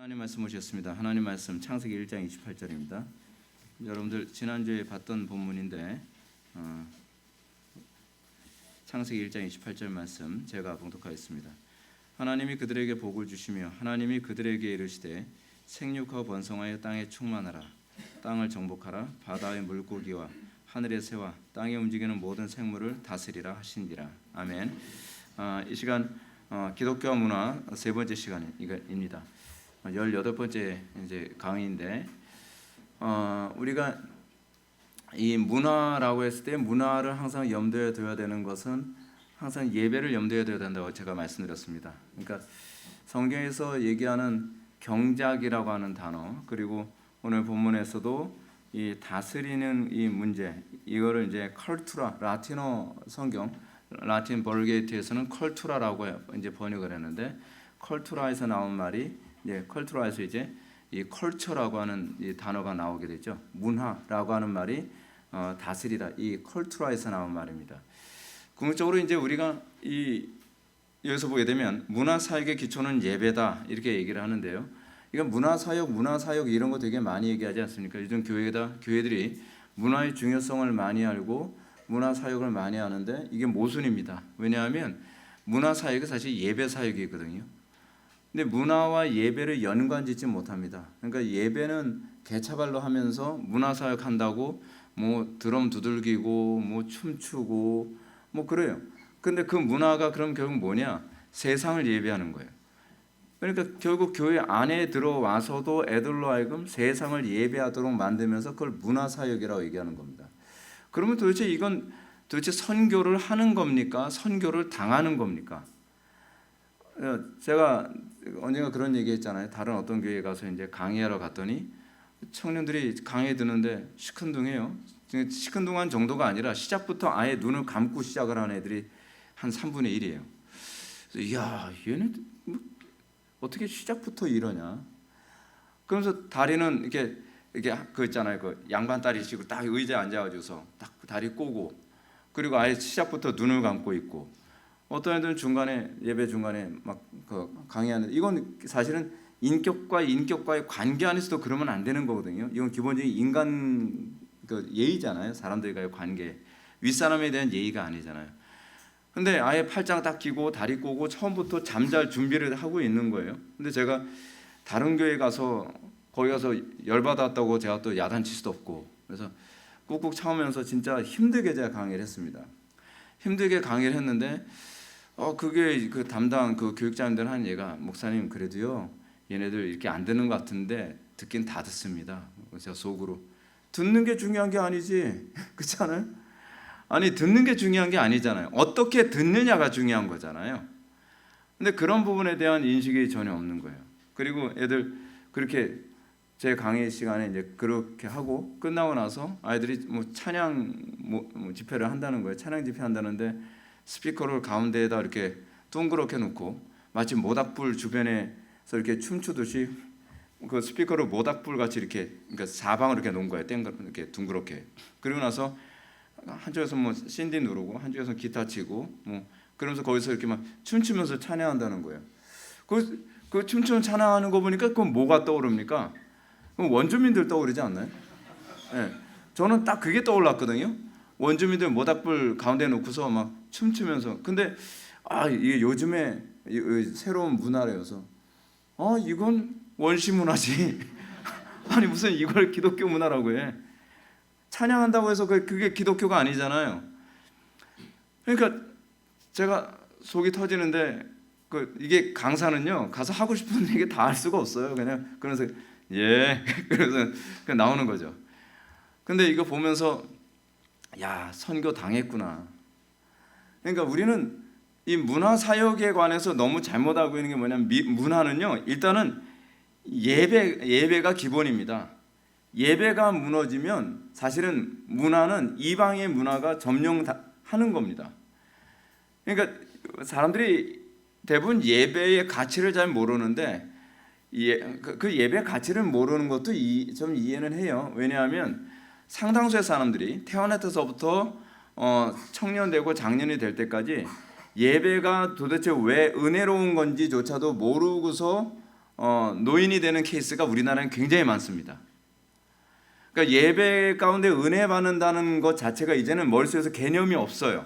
하나님 말씀 오셨습니다. 하나님 말씀 창세기 1장 28절입니다. 여러분들 지난주에 봤던 본문인데 창세기 1장 28절 말씀 제가 봉독하겠습니다. 하나님이 그들에게 복을 주시며 하나님이 그들에게 이르시되 생육하고 번성하여 땅에 충만하라. 땅을 정복하라. 바다의 물고기와 하늘의 새와 땅에 움직이는 모든 생물을 다스리라 하시니라. 아멘. 이 시간 기독교 문화 세 번째 시간입니다. 18번째 이제 강의인데 우리가 이 문화라고 했을 때 문화를 항상 염두에 둬야 되는 것은 항상 예배를 염두에 둬야 된다고 제가 말씀드렸습니다. 그러니까 성경에서 얘기하는 경작이라고 하는 단어, 그리고 오늘 본문에서도 이 다스리는 이 문제, 이거를 이제 컬투라, 라틴어 성경 라틴 벌게이트에서는 컬투라라고 이제 번역을 했는데, 컬투라에서 나온 말이 컬투라에서 이제 이 컬처라고 하는 이 단어가 나오게 되죠. 문화라고 하는 말이 다스리다, 이 컬투라에서 나온 말입니다. 궁극적으로 이제 우리가 여기서 보게 되면 문화 사역의 기초는 예배다 이렇게 얘기를 하는데요. 이건 문화 사역 이런 거 되게 많이 얘기하지 않습니까? 요즘 교회들이 문화의 중요성을 많이 알고 문화 사역을 많이 하는데 이게 모순입니다. 왜냐하면 문화 사역이 사실 예배 사역이거든요. 근데 문화와 예배를 연관짓지 못합니다. 그러니까 예배는 개차발로 하면서 문화 사역 한다고 뭐 드럼 두들기고 뭐 춤추고 뭐 그래요. 근데 그 문화가 그럼 결국 뭐냐? 세상을 예배하는 거예요. 그러니까 결국 교회 안에 들어와서도 애들로 하여금 세상을 예배하도록 만들면서 그걸 문화 사역이라고 얘기하는 겁니다. 그러면 도대체 선교를 하는 겁니까? 선교를 당하는 겁니까? 제가 언젠가 그런 얘기 했잖아요. 다른 어떤 교회에 가서 이제 강의하러 갔더니 청년들이 강의 듣는데 시큰둥해요. 시큰둥한 정도가 아니라 시작부터 아예 눈을 감고 시작을 하는 애들이 한 3분의 1이에요. 그래서 이야, 얘는 어떻게 시작부터 이러냐? 그러면서 다리는 이렇게 그 있잖아요. 그 양반 다리식으로 딱 의자에 앉아가지고서 딱 다리 꼬고, 그리고 아예 시작부터 눈을 감고 있고, 어떤 애들은 예배 중간에 막 그 강의하는, 이건 사실은 인격과의 관계 안에서도 그러면 안 되는 거거든요. 이건 기본적인 인간 그 예의잖아요. 사람들과의 관계, 윗사람에 대한 예의가 아니잖아요. 근데 아예 팔짱 딱 끼고 다리 꼬고 처음부터 잠잘 준비를 하고 있는 거예요. 근데 제가 다른 교회 가서 거기 가서 열받았다고 제가 또 야단칠 수도 없고, 그래서 꾹꾹 참으면서 진짜 힘들게 제가 강의를 했습니다. 힘들게 강의를 했는데 그게 그 담당 그 교육자님들 하는 얘가, 목사님 그래도요 얘네들 이렇게 안 듣는 것 같은데 듣긴 다 듣습니다. 제가 속으로, 듣는 게 중요한 게 아니지, 그렇지 않아요? 아니, 듣는 게 중요한 게 아니잖아요. 어떻게 듣느냐가 중요한 거잖아요. 근데 그런 부분에 대한 인식이 전혀 없는 거예요. 그리고 애들 그렇게 제 강의 시간에 이제 그렇게 하고 끝나고 나서 아이들이 뭐 찬양 집회를 한다는 거예요. 찬양 집회 한다는데 스피커를 가운데에다 이렇게 둥그렇게 놓고 마치 모닥불 주변에서 이렇게 춤추듯이 그 스피커를 모닥불 같이 이렇게, 그러니까 사방을 이렇게 놓은 거예요. 이렇게 둥그렇게. 그리고 나서 한쪽에서 뭐 신디 누르고 한쪽에서 기타 치고 뭐 그러면서 거기서 이렇게 막 춤추면서 찬양한다는 거예요. 그 춤추는 찬양하는 거 보니까 그건 뭐가 떠오릅니까? 그럼 원주민들 떠오르지 않나요? 네. 저는 딱 그게 떠올랐거든요. 원주민들 모닥불 가운데 놓고서 막 춤추면서. 근데 이게 요즘에 새로운 문화라서 이건 원시 문화지. 아니 무슨 이걸 기독교 문화라고 해. 찬양한다고 해서 그게 기독교가 아니잖아요. 그러니까 제가 속이 터지는데 이게 강사는요 가서 하고 싶은 얘기 다 할 수가 없어요. 그냥 그러면서 그래서 그냥 나오는 거죠. 근데 이거 보면서 야, 선교 당했구나. 그러니까 우리는 이 문화 사역에 관해서 너무 잘못 알고 있는 게 뭐냐면, 문화는요 일단은 예배가 기본입니다. 예배가 무너지면 사실은 문화는 이방의 문화가 점령하는 겁니다. 그러니까 사람들이 대부분 예배의 가치를 잘 모르는데, 그 예배 가치를 모르는 것도 좀 이해는 해요. 왜냐하면 상당수의 사람들이 태어날 때서부터 청년 되고 장년이 될 때까지 예배가 도대체 왜 은혜로운 건지조차도 모르고서 노인이 되는 케이스가 우리나라는 굉장히 많습니다. 그러니까 예배 가운데 은혜 받는다는 것 자체가 이제는 머릿속에서 개념이 없어요.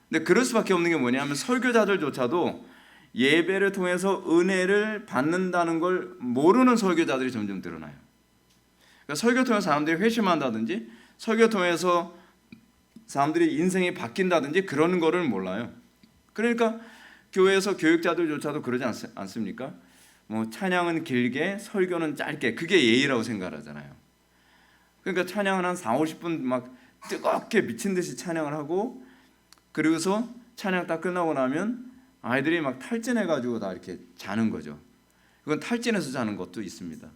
근데 그럴 수밖에 없는 게 뭐냐면 설교자들조차도 예배를 통해서 은혜를 받는다는 걸 모르는 설교자들이 점점 늘어나요. 그러니까 설교 통해서 사람들이 회심한다든지 설교 통해서 사람들이 인생이 바뀐다든지 그런 거를 몰라요. 그러니까 교회에서 교육자들조차도 그러지 않습니까? 뭐 찬양은 길게 설교는 짧게, 그게 예의라고 생각하잖아요. 그러니까 찬양은 한 4-50분 막 뜨겁게 미친 듯이 찬양을 하고, 그리고서 찬양 딱 끝나고 나면 아이들이 막 탈진해가지고 다 이렇게 자는 거죠. 그건 탈진해서 자는 것도 있습니다.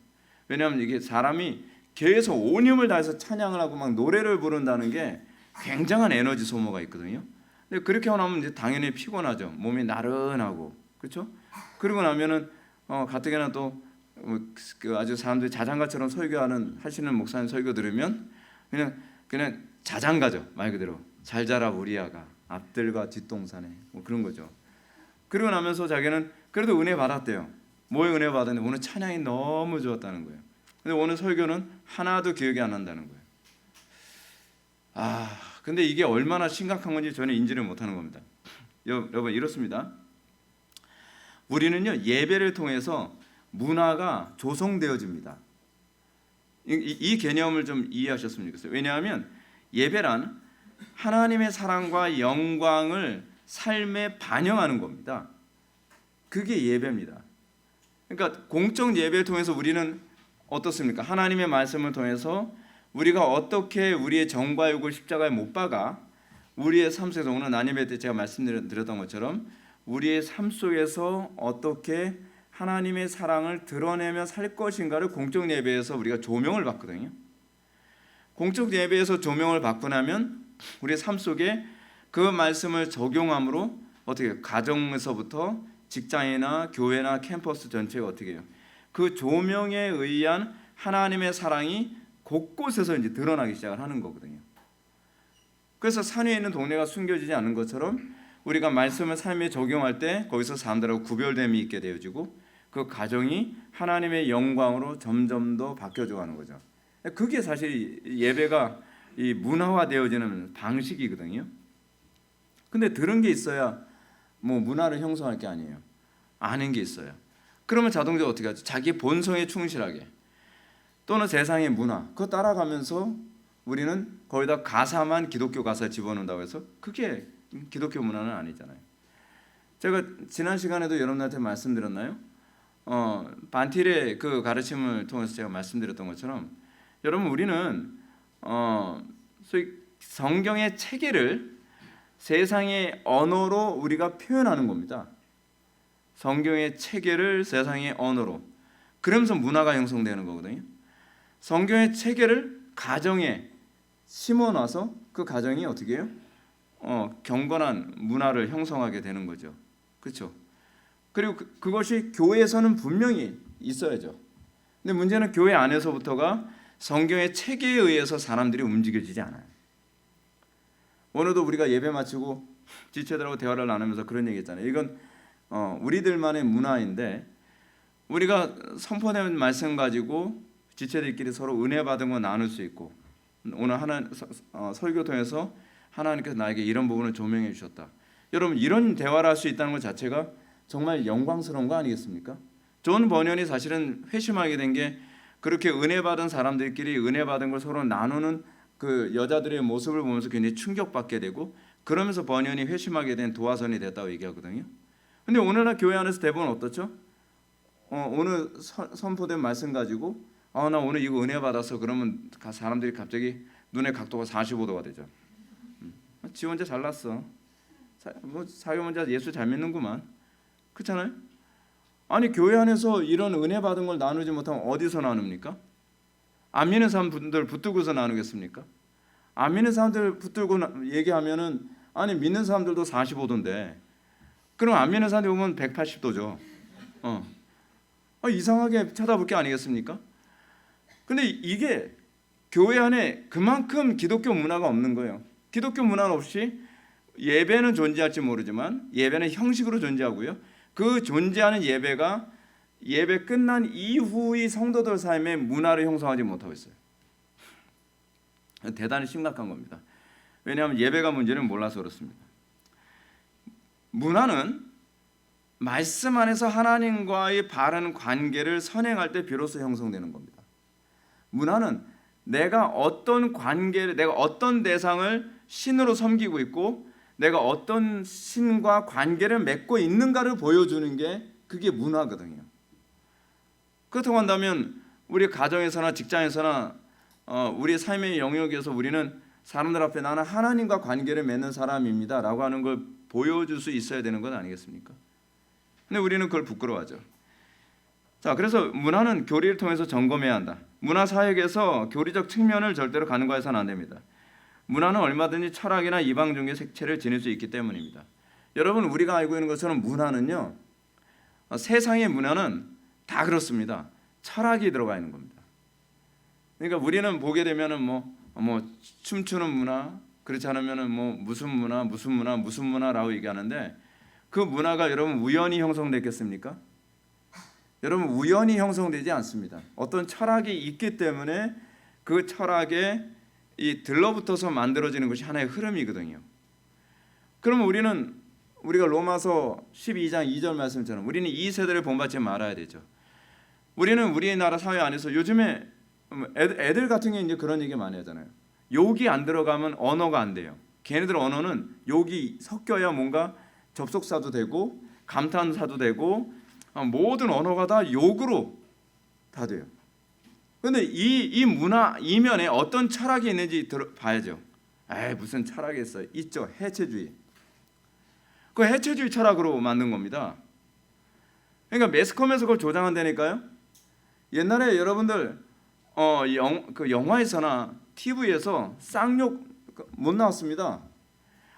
왜냐하면 이게 사람이 계속 온 힘을 다해서 찬양을 하고 막 노래를 부른다는 게 굉장한 에너지 소모가 있거든요. 근데 그렇게 하고 나면 이제 당연히 피곤하죠. 몸이 나른하고, 그렇죠? 그러고 나면은 가뜩이나 또 아주 사람들이 자장가처럼 설교하는 하시는 목사님 설교 들으면 그냥 자장가죠. 말 그대로 잘 자라 우리 아가 앞들과 뒷동산에, 뭐 그런 거죠. 그러고 나면서 자기는 그래도 은혜 받았대요. 뭐에 은혜 받았는데 오늘 찬양이 너무 좋았다는 거예요. 근데 오늘 설교는 하나도 기억이 안 난다는 거예요. 근데 이게 얼마나 심각한 건지 저는 인지를 못하는 겁니다. 여러분, 이렇습니다. 우리는요, 예배를 통해서 문화가 조성되어집니다. 이 개념을 좀 이해하셨으면 좋겠어요. 왜냐하면 예배란 하나님의 사랑과 영광을 삶에 반영하는 겁니다. 그게 예배입니다. 그러니까 공적 예배를 통해서 우리는 어떻습니까? 하나님의 말씀을 통해서 우리가 어떻게 우리의 정과 욕을 십자가에 못 박아 우리의 삶 속에서, 오늘 난임회 때 제가 말씀드렸던 것처럼 우리의 삶 속에서 어떻게 하나님의 사랑을 드러내며 살 것인가를 공적 예배에서 우리가 조명을 받거든요. 공적 예배에서 조명을 받고 나면 우리의 삶 속에 그 말씀을 적용함으로 어떻게 가정에서부터 직장이나 교회나 캠퍼스 전체가 어떻게 해요? 그 조명에 의한 하나님의 사랑이 곳곳에서 이제 드러나기 시작을 하는 거거든요. 그래서 산 위에 있는 동네가 숨겨지지 않는 것처럼 우리가 말씀을 삶에 적용할 때 거기서 사람들하고 구별됨이 있게 되어지고 그 가정이 하나님의 영광으로 점점 더 바뀌어져 가는 거죠. 그게 사실 예배가 이 문화화되어지는 방식이거든요. 근데 들은 게 있어야 뭐 문화를 형성할 게 아니에요. 아는 게 있어요. 그러면 자동적으로 어떻게 하죠? 자기 본성에 충실하게, 또는 세상의 문화 그거 따라가면서 우리는 거기다 가사만 기독교 가사 집어넣는다고 해서 그게 기독교 문화는 아니잖아요. 제가 지난 시간에도 여러분들한테 말씀드렸나요? 반틸의 그 가르침을 통해서 제가 말씀드렸던 것처럼 여러분, 우리는 소위 성경의 체계를 세상의 언어로 우리가 표현하는 겁니다. 성경의 체계를 세상의 언어로, 그러면서 문화가 형성되는 거거든요. 성경의 체계를 가정에 심어놔서 그 가정이 어떻게 해요? 경건한 문화를 형성하게 되는 거죠. 그렇죠? 그리고 그것이 교회에서는 분명히 있어야죠. 근데 문제는 교회 안에서부터가 성경의 체계에 의해서 사람들이 움직여지지 않아요. 오늘도 우리가 예배 마치고 지체들하고 대화를 나누면서 그런 얘기 했잖아요. 이건 우리들만의 문화인데, 우리가 선포된 말씀 가지고 지체들끼리 서로 은혜 받은 거 나눌 수 있고, 오늘 설교 통해서 하나님께서 나에게 이런 부분을 조명해 주셨다. 여러분, 이런 대화를 할 수 있다는 것 자체가 정말 영광스러운 거 아니겠습니까? 존 버년이 사실은 회심하게 된 게 그렇게 은혜 받은 사람들끼리 은혜 받은 걸 서로 나누는 그 여자들의 모습을 보면서 굉장히 충격받게 되고, 그러면서 버년이 회심하게 된 도화선이 됐다고 얘기하거든요. 근데 오늘날 교회 안에서 대부분 어떻죠? 오늘 선포된 말씀 가지고 나 오늘 이거 은혜 받았어. 그러면 사람들이 갑자기 눈의 각도가 45도가 되죠. 지 혼자 잘났어. 자기 혼자 예수 잘 믿는구만. 그렇잖아요? 아니, 교회 안에서 이런 은혜 받은 걸 나누지 못하면 어디서 나눕니까? 안 믿는 사람들 붙들고서 나누겠습니까? 안 믿는 사람들 붙들고 얘기하면은, 아니 믿는 사람들도 45도인데 그럼 안 믿는 사람들 보면 180도죠. 이상하게 쳐다볼 게 아니겠습니까? 근데 이게 교회 안에 그만큼 기독교 문화가 없는 거예요. 기독교 문화 없이 예배는 존재할지 모르지만 예배는 형식으로 존재하고요. 그 존재하는 예배가 예배 끝난 이후의 성도들 삶의 문화를 형성하지 못하고 있어요. 대단히 심각한 겁니다. 왜냐하면 예배가 문제는 몰라서 그렇습니다. 문화는 말씀 안에서 하나님과의 바른 관계를 선행할 때 비로소 형성되는 겁니다. 문화는 내가 어떤 관계를, 내가 어떤 대상을 신으로 섬기고 있고 내가 어떤 신과 관계를 맺고 있는가를 보여주는 게 그게 문화거든요. 그렇다고 한다면 우리 가정에서나 직장에서나 우리 삶의 영역에서 우리는 사람들 앞에 나는 하나님과 관계를 맺는 사람입니다 라고 하는 걸 보여줄 수 있어야 되는 것 아니겠습니까? 근데 우리는 그걸 부끄러워하죠. 자, 그래서 문화는 교리를 통해서 점검해야 한다. 문화 사역에서 교리적 측면을 절대로 간과해서는 안 됩니다. 문화는 얼마든지 철학이나 이방 종교의 색채를 지닐 수 있기 때문입니다. 여러분, 우리가 알고 있는 것처럼 문화는요, 세상의 문화는 다 그렇습니다. 철학이 들어가 있는 겁니다. 그러니까 우리는 보게 되면은 뭐 춤추는 문화, 그렇지 않으면은 뭐 무슨 문화라고 얘기하는데 그 문화가 여러분 우연히 형성됐겠습니까? 여러분 우연히 형성되지 않습니다. 어떤 철학이 있기 때문에 그 철학에 이 들러붙어서 만들어지는 것이 하나의 흐름이거든요. 그러면 우리가 로마서 12장 2절 말씀처럼 우리는 이 세대를 본받지 말아야 되죠. 우리는 우리나라 사회 안에서 요즘에 애들 같은 게 이제 그런 얘기 많이 하잖아요. 욕이 안 들어가면 언어가 안 돼요. 걔네들 언어는 욕이 섞여야 뭔가 접속사도 되고 감탄사도 되고 모든 언어가 다 욕으로 다 돼요. 그런데 이 문화 이면에 어떤 철학이 있는지 봐야죠. 무슨 철학이 있어요? 있죠. 해체주의. 그 해체주의 철학으로 만든 겁니다. 그러니까 매스컴에서 그걸 조장한다니까요. 옛날에 여러분들 그 영화에서나 TV에서 쌍욕 못 나왔습니다.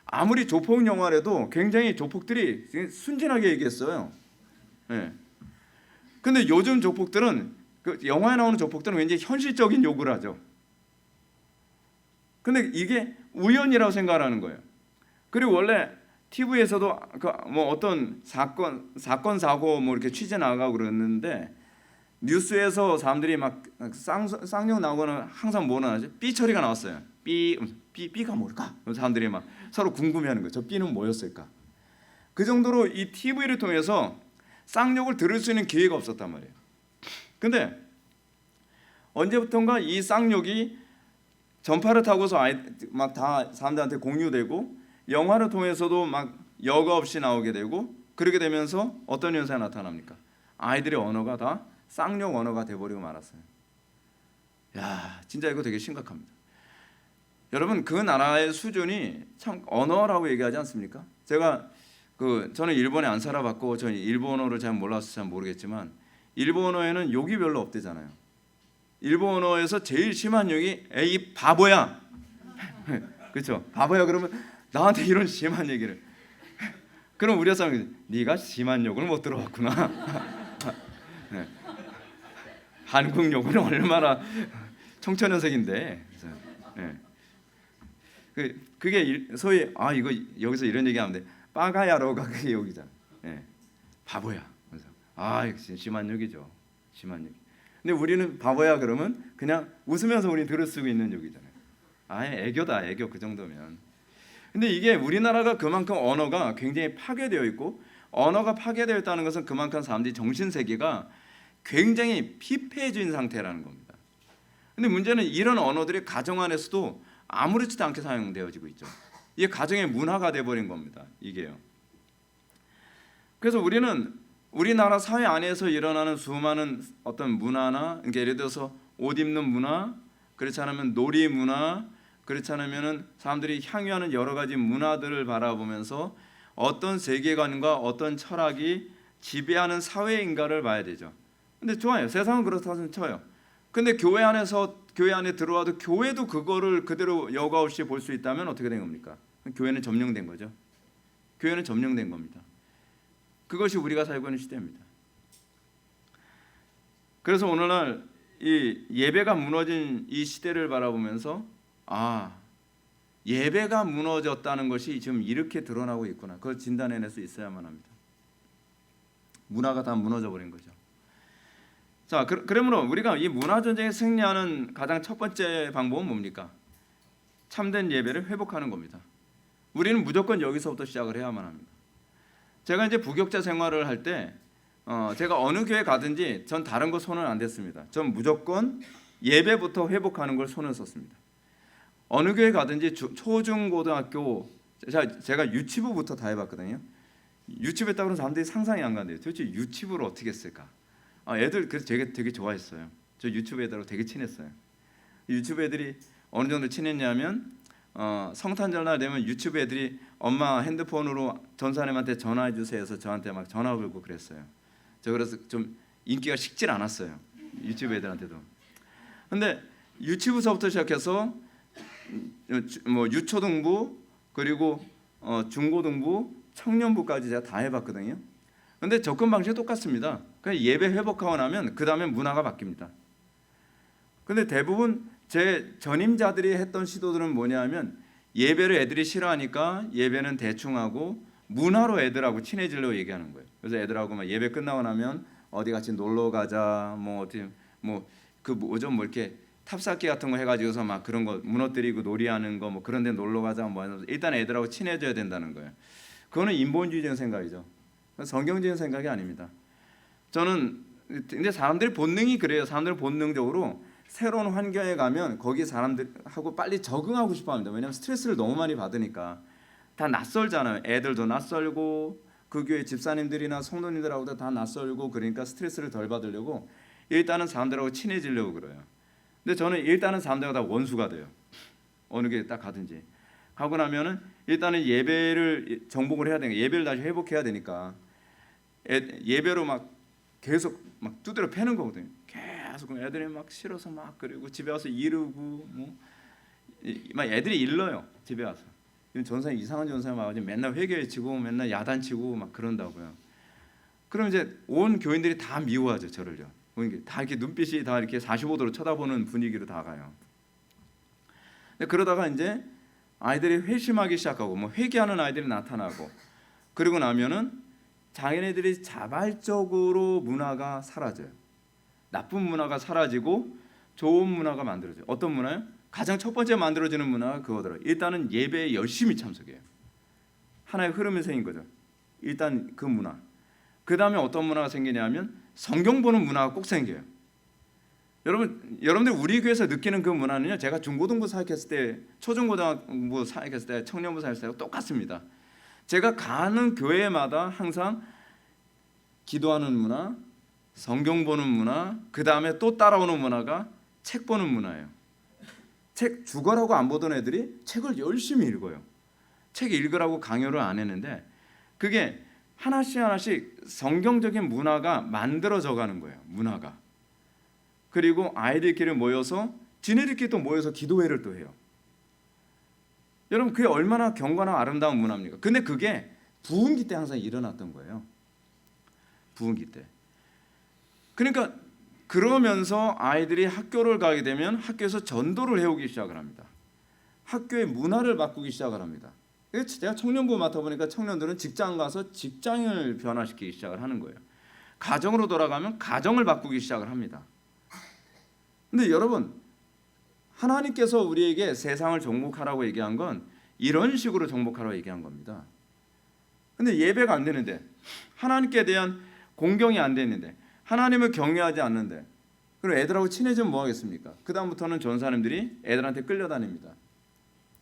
아무리 조폭 영화라도 굉장히 조폭들이 순진하게 얘기했어요. 네. 근데 요즘 조폭들은 그 영화에 나오는 조폭들은 왠지 현실적인 욕을 하죠. 근데 이게 우연이라고 생각하는 거예요. 그리고 원래 TV에서도 뭐 어떤 사건 사고 뭐 이렇게 취재 나가고 그러는데 뉴스에서 사람들이 막 쌍욕 나오거나 항상 뭐 나오죠? 삐 처리가 나왔어요. 삐가 뭘까? 사람들이 막 서로 궁금해하는 거예요. 저 삐는 뭐였을까? 그 정도로 이 TV를 통해서 쌍욕을 들을 수 있는 기회가 없었단 말이에요. 근데 언제부턴가 이 쌍욕이 전파를 타고서 막 다 사람들한테 공유되고 영화를 통해서도 막 여과 없이 나오게 되고 그렇게 되면서 어떤 현상이 나타납니까? 아이들의 언어가 다 쌍욕 언어가 돼버리고 말았어요. 야, 진짜 이거 되게 심각합니다. 여러분 그 나라의 수준이 참 언어라고 얘기하지 않습니까? 저는 일본에 안 살아봤고 저는 일본어를 잘 몰라서 잘 모르겠지만 일본어에는 욕이 별로 없대잖아요. 일본어에서 제일 심한 욕이 에이 바보야. 그렇죠? 바보야 그러면 나한테 이런 심한 얘기를. 그럼 우리 사람이 네가 심한 욕을 못 들어봤구나. 네. 한국 욕은 얼마나 청천연색인데. 네. 그게 소위 이거 여기서 이런 얘기하면 돼. 빠가야로가 그게 욕이잖아. 네. 바보야. 그래서 역시 심한 욕이죠. 심한 욕. 근데 우리는 바보야 그러면 그냥 웃으면서 우리는 들을 수 있는 욕이잖아요. 애교다 애교 그 정도면. 근데 이게 우리나라가 그만큼 언어가 굉장히 파괴되어 있고 언어가 파괴되어 있다는 것은 그만큼 사람들이 정신세계가 굉장히 피폐해진 상태라는 겁니다. 근데 문제는 이런 언어들이 가정 안에서도 아무렇지도 않게 사용되어지고 있죠. 이게 가정의 문화가 돼버린 겁니다. 이게요. 그래서 우리는 우리나라 사회 안에서 일어나는 수많은 어떤 문화나 그러니까 예를 들어서 옷 입는 문화, 그렇지 않으면 놀이 문화, 그렇지 않으면 사람들이 향유하는 여러 가지 문화들을 바라보면서 어떤 세계관과 어떤 철학이 지배하는 사회인가를 봐야 되죠. 근데 좋아요. 세상은 그렇다고 쳐요. 근데 교회 안에 들어와도 교회도 그거를 그대로 여과 없이 볼 수 있다면 어떻게 된 겁니까? 교회는 점령된 거죠. 교회는 점령된 겁니다. 그것이 우리가 살고 있는 시대입니다. 그래서 오늘날 이 예배가 무너진 이 시대를 바라보면서 예배가 무너졌다는 것이 지금 이렇게 드러나고 있구나. 그걸 진단해낼 수 있어야만 합니다. 문화가 다 무너져 버린 거죠. 자, 그러므로 우리가 이 문화 전쟁에 승리하는 가장 첫 번째 방법은 뭡니까? 참된 예배를 회복하는 겁니다. 우리는 무조건 여기서부터 시작을 해야만 합니다. 제가 이제 부교육자 생활을 할 때 제가 어느 교회 가든지 전 다른 거 손은 안 댔습니다. 전 무조건 예배부터 회복하는 걸 손을 썼습니다. 어느 교회 가든지 초중고등학교 제가 유치부부터 다 해봤거든요. 유치부 했다고 그러면 사람들이 상상이 안 간대요. 도대체 유치부를 어떻게 했을까? 애들 그래서 되게 좋아했어요. 저 유치부 애들하고 되게 친했어요. 유치부 애들이 어느 정도 친했냐면 성탄절날 되면 유치부 애들이 엄마 핸드폰으로 전사님한테 전화해 주세요 해서 저한테 막 전화 걸고 그랬어요. 저 그래서 좀 인기가 식질 않았어요. 유치부 애들한테도. 근데 유치부서부터 시작해서 뭐 유초등부 그리고 중고등부 청년부까지 제가 다 해봤거든요. 근데 접근 방식이 똑같습니다. 그냥 예배 회복하고 나면 그 다음에 문화가 바뀝니다. 근데 대부분 제 전임자들이 했던 시도들은 뭐냐면 예배를 애들이 싫어하니까 예배는 대충 하고 문화로 애들하고 친해지려고 얘기하는 거예요. 그래서 애들하고 막 예배 끝나고 나면 어디 같이 놀러 가자 뭐 어디 뭐 이렇게 탑쌓기 같은 거 해가지고서 막 그런 거 무너뜨리고 놀이하는 거 뭐 그런 데 놀러 가자 뭐 일단 애들하고 친해져야 된다는 거예요. 그거는 인본주의적인 생각이죠. 성경적인 생각이 아닙니다. 저는 근데 사람들이 본능이 그래요. 사람들은 본능적으로 새로운 환경에 가면 거기 사람들하고 빨리 적응하고 싶어합니다. 왜냐하면 스트레스를 너무 많이 받으니까. 다 낯설잖아요. 애들도 낯설고 그 교회 집사님들이나 성도님들하고도 다 낯설고 그러니까 스트레스를 덜 받으려고 일단은 사람들하고 친해지려고 그래요. 근데 저는 일단은 사람들과 다 원수가 돼요. 어느 게 딱 가든지 하고 나면은 일단은 예배를 정복을 해야 되니까 예배를 다시 회복해야 되니까 예배로 막 계속 막 두드려 패는 거거든요. 계속 애들이 막 싫어서 막 그리고 집에 와서 이르고 막 애들이 일러요. 집에 와서 전사님 이상한 전사님 와가지고 맨날 회개치고 맨날 야단치고 막 그런다고요. 그럼 이제 온 교인들이 다 미워하죠 저를요. 다 이렇게 눈빛이 다 이렇게 45도로 쳐다보는 분위기로 다 가요. 그러다가 이제 아이들이 회심하기 시작하고 뭐 회개하는 아이들이 나타나고 그리고 나면은 자기네들이 자발적으로 문화가 사라져요. 나쁜 문화가 사라지고 좋은 문화가 만들어져요. 어떤 문화요? 가장 첫 번째 만들어지는 문화가 그거더라고요. 일단은 예배에 열심히 참석해요. 하나의 흐름이 생긴 거죠. 일단 그 문화. 그 다음에 어떤 문화가 생기냐면 성경 보는 문화가 꼭 생겨요. 여러분들 우리 교회에서 느끼는 그 문화는요. 제가 중고등부 사역했을 때, 초중고등부 사역했을 때, 청년부 사역했을 때 똑같습니다. 제가 가는 교회마다 항상 기도하는 문화, 성경 보는 문화, 그 다음에 또 따라오는 문화가 책 보는 문화예요. 책 죽어라고 안 보던 애들이 책을 열심히 읽어요. 책 읽으라고 강요를 안 했는데 그게 하나씩 성경적인 문화가 만들어져 가는 거예요. 문화가. 그리고 아이들끼리 모여서 지네들끼리 또 모여서 기도회를 또 해요. 여러분 그게 얼마나 경건하고 아름다운 문화입니까? 근데 그게 부흥기 때 항상 일어났던 거예요. 부흥기 때. 그러니까 그러면서 아이들이 학교를 가게 되면 학교에서 전도를 해오기 시작을 합니다. 학교의 문화를 바꾸기 시작을 합니다. 제가 청년부 맡아보니까 청년들은 직장 가서 직장을 변화시키기 시작을 하는 거예요. 가정으로 돌아가면 가정을 바꾸기 시작을 합니다. 근데 여러분 하나님께서 우리에게 세상을 정복하라고 얘기한 건 이런 식으로 정복하라고 얘기한 겁니다. 근데 예배가 안 되는데 하나님께 대한 공경이 안 되는데 하나님을 경외하지 않는데 그럼 애들하고 친해지면 뭐 하겠습니까? 그 다음부터는 전사님들이 애들한테 끌려다닙니다.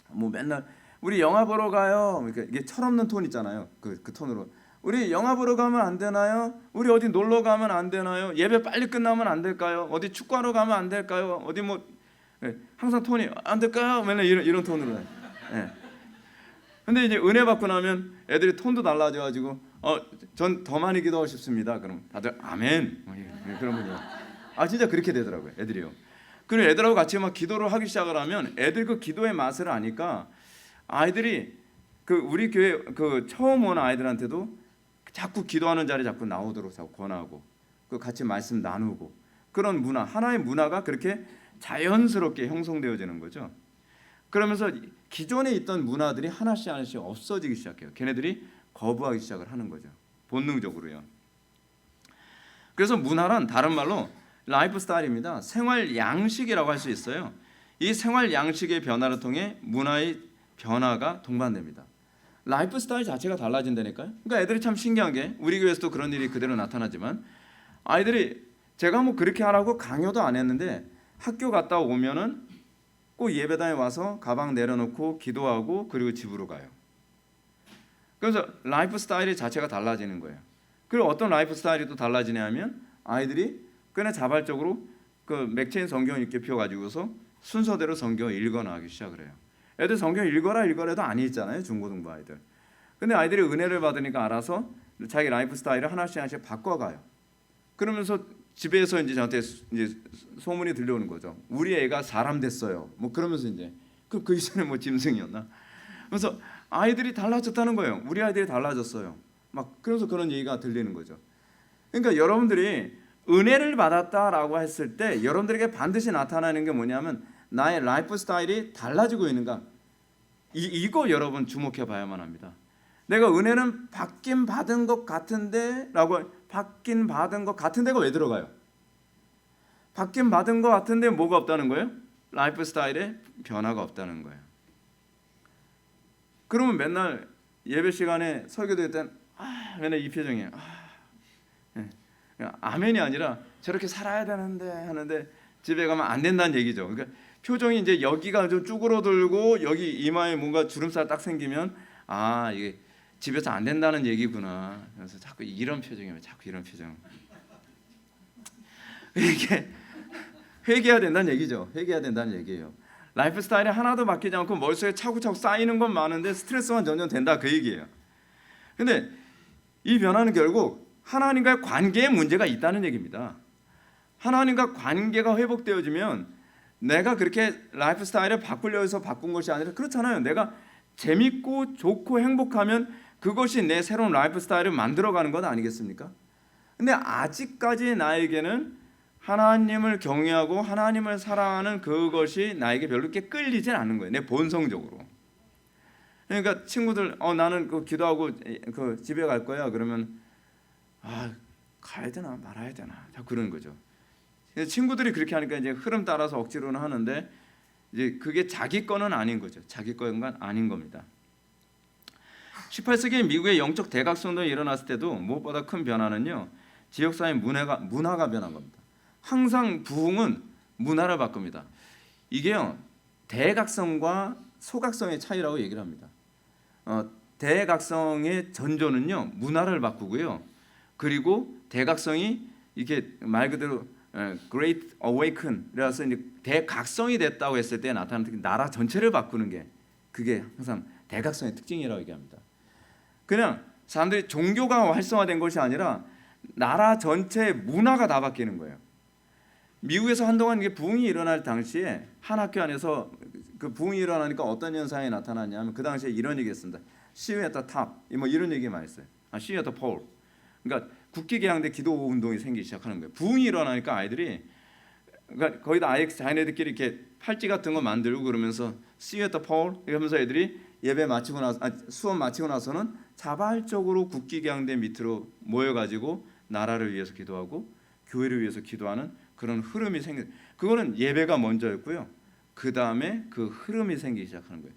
뭐 맨날 우리 영화 보러 가요. 그러니까 이게 철없는 톤 있잖아요. 그 톤으로 우리 영화 보러 가면 안 되나요? 우리 어디 놀러 가면 안 되나요? 예배 빨리 끝나면 안 될까요? 어디 축구하러 가면 안 될까요? 어디 뭐 항상 톤이 안 될까요? 맨날 이런 톤으로 해요. 근데 이제 은혜 받고 나면 애들이 톤도 달라져가지고 전 더 많이 기도하고 싶습니다. 그럼 다들 아멘. 그런 분이요. 진짜 그렇게 되더라고요. 애들이요. 그리고 애들하고 같이 막 기도를 하기 시작을 하면 애들 그 기도의 맛을 아니까 아이들이 그 우리 교회 그 처음 온 아이들한테도 자꾸 기도하는 자리에 자꾸 나오도록 자꾸 권하고 그 같이 말씀 나누고 그런 문화 하나의 문화가 그렇게 자연스럽게 형성되어지는 거죠. 그러면서 기존에 있던 문화들이 하나씩 없어지기 시작해요. 걔네들이 거부하기 시작을 하는 거죠. 본능적으로요. 그래서 문화란 다른 말로 라이프 스타일입니다. 생활 양식이라고 할 수 있어요. 이 생활 양식의 변화를 통해 문화의 변화가 동반됩니다. 라이프 스타일 자체가 달라진다니까요. 그러니까 애들이 참 신기한 게 우리 교회에서도 그런 일이 그대로 나타나지만 아이들이 제가 뭐 그렇게 하라고 강요도 안 했는데 학교 갔다 오면은 꼭 예배당에 와서 가방 내려놓고 기도하고 그리고 집으로 가요. 그래서 라이프 스타일이 자체가 달라지는 거예요. 그리고 어떤 라이프 스타일이 또 달라지냐면 아이들이 그냥 자발적으로 그 맥체인 성경을 이렇게 펴가지고서 순서대로 성경을 읽거나 하기 시작을 해요. 애들 성경 읽어라 해도 안 읽잖아요, 중고등부 아이들. 근데 아이들이 은혜를 받으니까 알아서 자기 라이프 스타일을 하나씩 바꿔가요. 그러면서 집에서 이제 저한테 이제 소문이 들려오는 거죠. 우리 애가 사람 됐어요. 뭐 그러면서 이제 그 이전에 뭐 짐승이었나? 그래서 아이들이 달라졌다는 거예요. 우리 아이들이 달라졌어요. 막 그래서 그런 얘기가 들리는 거죠. 그러니까 여러분들이 은혜를 받았다라고 했을 때 여러분들에게 반드시 나타나는 게 뭐냐면 나의 라이프 스타일이 달라지고 있는가? 이거 여러분 주목해 봐야만 합니다. 내가 은혜는 받긴 받은 것 같은데라고 받긴 받은 것 같은데가 왜 들어가요? 받긴 받은 것 같은데 뭐가 없다는 거예요? 라이프 스타일에 변화가 없다는 거예요. 그러면 맨날 예배 시간에 설교될 땐 맨날 이 표정이에요. 아멘이 아니라 저렇게 살아야 되는데 하는데 집에 가면 안 된다는 얘기죠. 그러니까 표정이 이제 여기가 좀 쭈그러들고 여기 이마에 뭔가 주름살 딱 생기면 이게 집에서 안 된다는 얘기구나. 그래서 자꾸 이런 표정이에요. 자꾸 이런 표정. 이게 회개해야 된다는 얘기죠. 회개해야 된다는 얘기예요. 라이프 스타일이 하나도 바뀌지 않고 머릿속에 차곡차곡 쌓이는 건 많은데 스트레스만 점점 된다 그 얘기예요. 근데 이 변화는 결국 하나님과의 관계에 문제가 있다는 얘기입니다. 하나님과 관계가 회복되어지면 내가 그렇게 라이프 스타일을 바꾸려 해서 바꾼 것이 아니라 그렇잖아요. 내가 재밌고 좋고 행복하면 그것이 내 새로운 라이프 스타일을 만들어가는 것 아니겠습니까? 근데 아직까지 나에게는 하나님을 경외하고 하나님을 사랑하는 그것이 나에게 별로 이렇게 끌리진 않는 거예요. 내 본성적으로. 그러니까 친구들 나는 그 기도하고 그 집에 갈 거야. 그러면 가야 되나 말아야 되나 자꾸 그러는 거죠. 친구들이 그렇게 하니까 이제 흐름 따라서 억지로는 하는데 이제 그게 자기 거는 아닌 거죠. 자기 거는 아닌 겁니다. 18세기 미국의 영적 대각성도 일어났을 때도 무엇보다 큰 변화는요. 지역사회 문화가 변한 겁니다. 항상 부흥은 문화를 바꿉니다. 이게요. 대각성과 소각성의 차이라고 얘기를 합니다. 대각성의 전조는요. 문화를 바꾸고요. 그리고 대각성이 이게 말 그대로 Great Awaken이라서 이제 대각성이 됐다고 했을 때 나타나는 특히 나라 전체를 바꾸는 게 그게 항상 대각성의 특징이라고 얘기합니다. 그냥 사람들이 종교가 활성화된 것이 아니라 나라 전체의 문화가 다 바뀌는 거예요. 미국에서 한동안 이게 부흥이 일어날 당시에 한 학교 안에서 그 부흥이 일어나니까 어떤 현상이 나타났냐면 그 당시에 이런 얘기했습니다. See you at the top. 뭐 이런 얘기 많이 했어요. See you at the pole. 그러니까 국기 개항대 기도 운동이 생기기 시작하는 거예요. 부흥이 일어나니까 아이들이 그러니까 거기다 아예 자기네들끼리 이렇게 팔찌 같은 거 만들고 그러면서 See you at the pole 이러면서 애들이 예배 마치고 나서 수업 마치고 나서는 자발적으로 국기 개항대 밑으로 모여가지고 나라를 위해서 기도하고 교회를 위해서 기도하는 그런 흐름이 생겨. 그거는 예배가 먼저였고요. 그 다음에 그 흐름이 생기기 시작하는 거예요.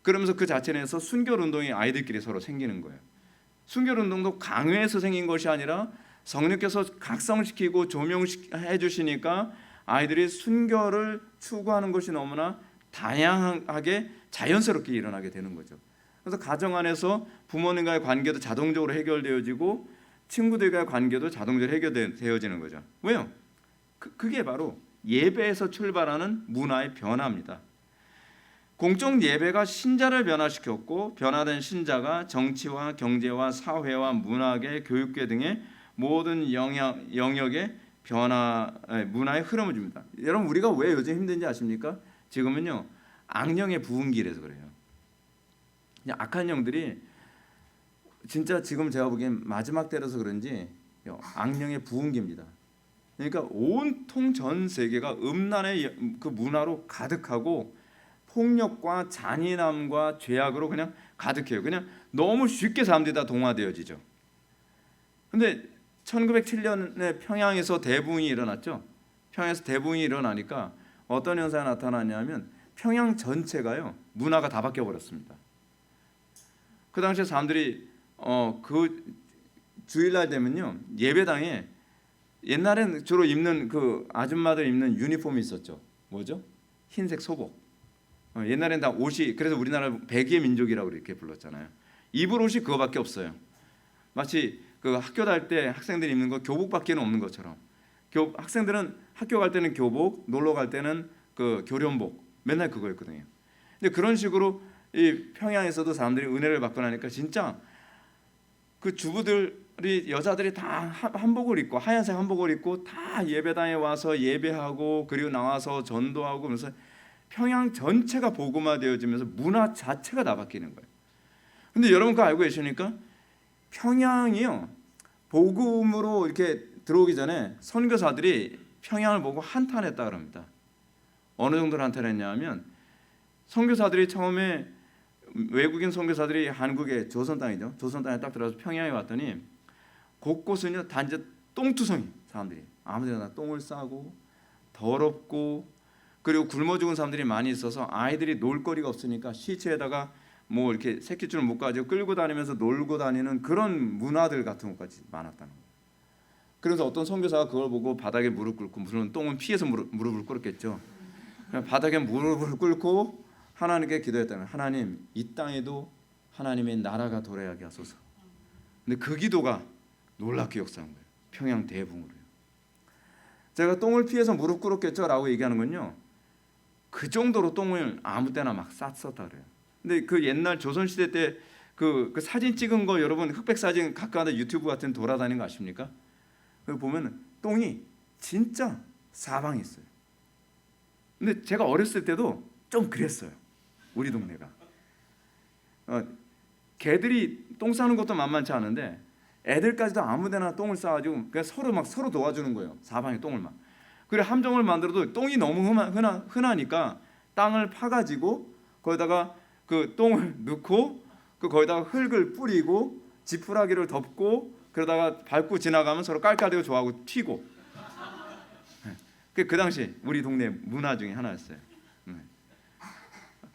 그러면서 그 자체 내에서 순결 운동이 아이들끼리 서로 생기는 거예요. 순결 운동도 강요해서 생긴 것이 아니라 성령께서 각성시키고 조명해 주시니까 아이들이 순결을 추구하는 것이 너무나 다양하게 자연스럽게 일어나게 되는 거죠. 그래서 가정 안에서 부모님과의 관계도 자동적으로 해결되어지고 친구들과의 관계도 자동적으로 해결되어지는 거죠. 왜요? 그게 바로 예배에서 출발하는 문화의 변화입니다. 공적 예배가 신자를 변화시켰고 변화된 신자가 정치와 경제와 사회와 문화계, 교육계 등의 모든 영역의 문화의 흐름을 줍니다. 여러분 우리가 왜 요즘 힘든지 아십니까? 지금은요 악령의 부흥기라서 그래요. 악한 영들이 진짜 지금 제가 보기엔 마지막 때라서 그런지 악령의 부흥기입니다. 그러니까 온통 전 세계가 음란의 그 문화로 가득하고 폭력과 잔인함과 죄악으로 그냥 가득해요. 그냥 너무 쉽게 사람들이 다 동화되어지죠. 근데 1907년에 평양에서 대부흥이 일어났죠. 평양에서 대붕이 일어나니까 어떤 현상이 나타났냐면 평양 전체가요 문화가 다 바뀌어 버렸습니다. 그 당시에 사람들이 그 주일날 되면요 예배당에 옛날엔 주로 입는 그 아줌마들 입는 유니폼이 있었죠. 뭐죠? 흰색 소복. 옛날엔 다 옷이, 그래서 우리나라 백의 민족이라고 이렇게 불렀잖아요. 입을 옷이 그거밖에 없어요. 마치 그 학교 다닐 때 학생들이 입는 거 교복밖에는 없는 것처럼. 학생들은 학교 갈 때는 교복, 놀러 갈 때는 그 교련복, 맨날 그거였거든요. 근데 그런 식으로 이 평양에서도 사람들이 은혜를 받고 나니까 진짜 그 주부들이 여자들이 다 한복을 입고 하얀색 한복을 입고 다 예배당에 와서 예배하고 그리고 나와서 전도하고 그러면서 평양 전체가 복음화되어지면서 문화 자체가 다 바뀌는 거예요. 근데 여러분 그거 알고 계십니까? 평양이요 복음으로 이렇게 들어오기 전에 선교사들이 평양을 보고 한탄했다 그럽니다. 어느 정도로 한탄했냐면 선교사들이 처음에 외국인 선교사들이 한국의 조선 땅이죠. 조선 땅에 딱 들어가서 평양에 왔더니 곳곳은요 단지 똥투성이 사람들이 아무데나 똥을 싸고 더럽고 그리고 굶어 죽은 사람들이 많이 있어서 아이들이 놀 거리가 없으니까 시체에다가 뭐 이렇게 새끼줄 묶어가지고 끌고 다니면서 놀고 다니는 그런 문화들 같은 것까지 많았다는 거예요. 그래서 어떤 선교사가 그걸 보고 바닥에 무릎 꿇고, 물론 똥은 피해서 무릎을 꿇었겠죠. 바닥에 무릎을 꿇고 하나님께 기도했다는, 하나님 이 땅에도 하나님의 나라가 도래하게 하소서. 근데 그 기도가 놀랍게 역사한 거예요. 평양 대붕으로요. 제가 똥을 피해서 무릎 꿇었겠죠라고 얘기하는 건요, 그 정도로 똥을 아무 때나 막 쌌었다 그래요. 근데 그 옛날 조선 시대 때 그 사진 찍은 거 여러분 흑백 사진 가까운데 유튜브 같은 돌아다니는 거 아십니까? 그 보면 똥이 진짜 사방에 있어요. 근데 제가 어렸을 때도 좀 그랬어요. 우리 동네가 개들이 똥 싸는 것도 만만치 않은데 애들까지도 아무데나 똥을 싸가지고 그냥 서로 도와주는 거예요. 사방에 똥을 막. 그래 함정을 만들어도 똥이 너무 흔하니까 땅을 파가지고 거기다가 그 똥을 넣고 거기다가 흙을 뿌리고 지푸라기를 덮고 그러다가 밟고 지나가면 서로 깔깔대고 좋아하고 튀고. 그 당시 우리 동네 문화 중에 하나였어요.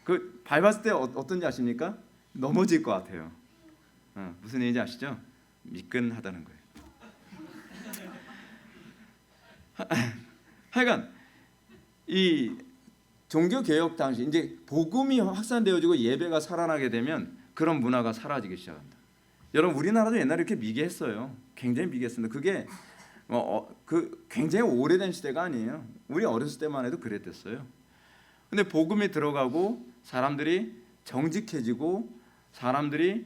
그 밟았을 때 어떤지 아십니까? 넘어질 것 같아요. 무슨 얘기인지 아시죠? 미끈하다는 거예요. 하여간 이 종교 개혁 당시 이제 복음이 확산되어지고 예배가 살아나게 되면 그런 문화가 사라지기 시작합니다. 여러분 우리나라도 옛날에 이렇게 미개했어요. 굉장히 미개했습니다. 그게 굉장히 오래된 시대가 아니에요. 우리 어렸을 때만 해도 그랬댔어요. 근데 복음이 들어가고 사람들이 정직해지고 사람들이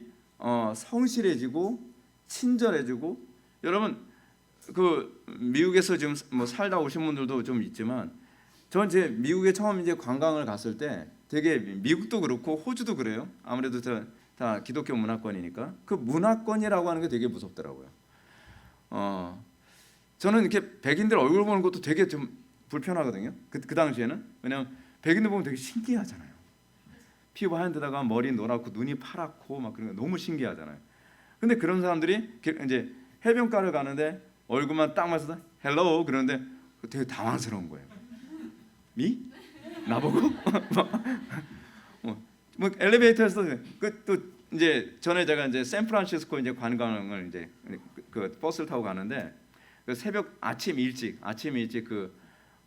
성실해지고 친절해지고, 여러분 그 미국에서 지금 뭐 살다 오신 분들도 좀 있지만 전 이제 미국에 처음 이제 관광을 갔을 때 되게 미국도 그렇고 호주도 그래요. 아무래도 다 기독교 문화권이니까 그 문화권이라고 하는 게 되게 무섭더라고요. 저는 이렇게 백인들 얼굴 보는 것도 되게 좀 불편하거든요. 그 당시에는. 왜냐면 백인들 보면 되게 신기하잖아요. 피부 하얀 데다가 머리 노랗고 눈이 파랗고 막 그런 거 너무 신기하잖아요. 근데 그런 사람들이 이제 해변가를 가는데 얼굴만 딱 맞아서 헬로 그러는데 되게 당황스러운 거예요. 미? 나보고? 뭐 엘리베이터에서 또 이제 전에 제가 이제 샌프란시스코 이제 관광을 이제 그 버스를 타고 가는데 그 새벽 아침 일찍 그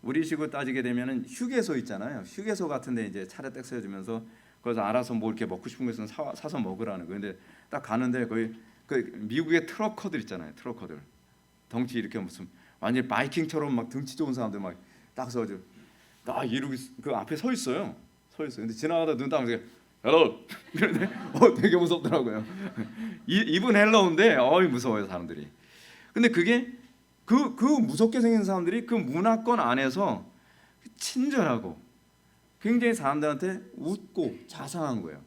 우리식으로 따지게 되면은 휴게소 있잖아요. 휴게소 같은데 이제 차를 딱 세워주면서 거기서 알아서 뭐 이렇게 먹고 싶은 거 있으면 사서 먹으라는 거예요. 근데 딱 가는데 거기 그 미국의 트럭커들 있잖아요. 트럭커들 덩치 이렇게 무슨 완전 바이킹처럼 막 등치 좋은 사람들 막 딱 서가지고 딱 이러고 그 앞에 서 있어요. 근데 지나가다 눈 감으면서 헬로 그런데 되게 무섭더라고요. 이분 헬로인데 무서워요 사람들이. 근데 그게 그 무섭게 생긴 사람들이 그 문화권 안에서 친절하고 굉장히 사람들한테 웃고 자상한 거예요.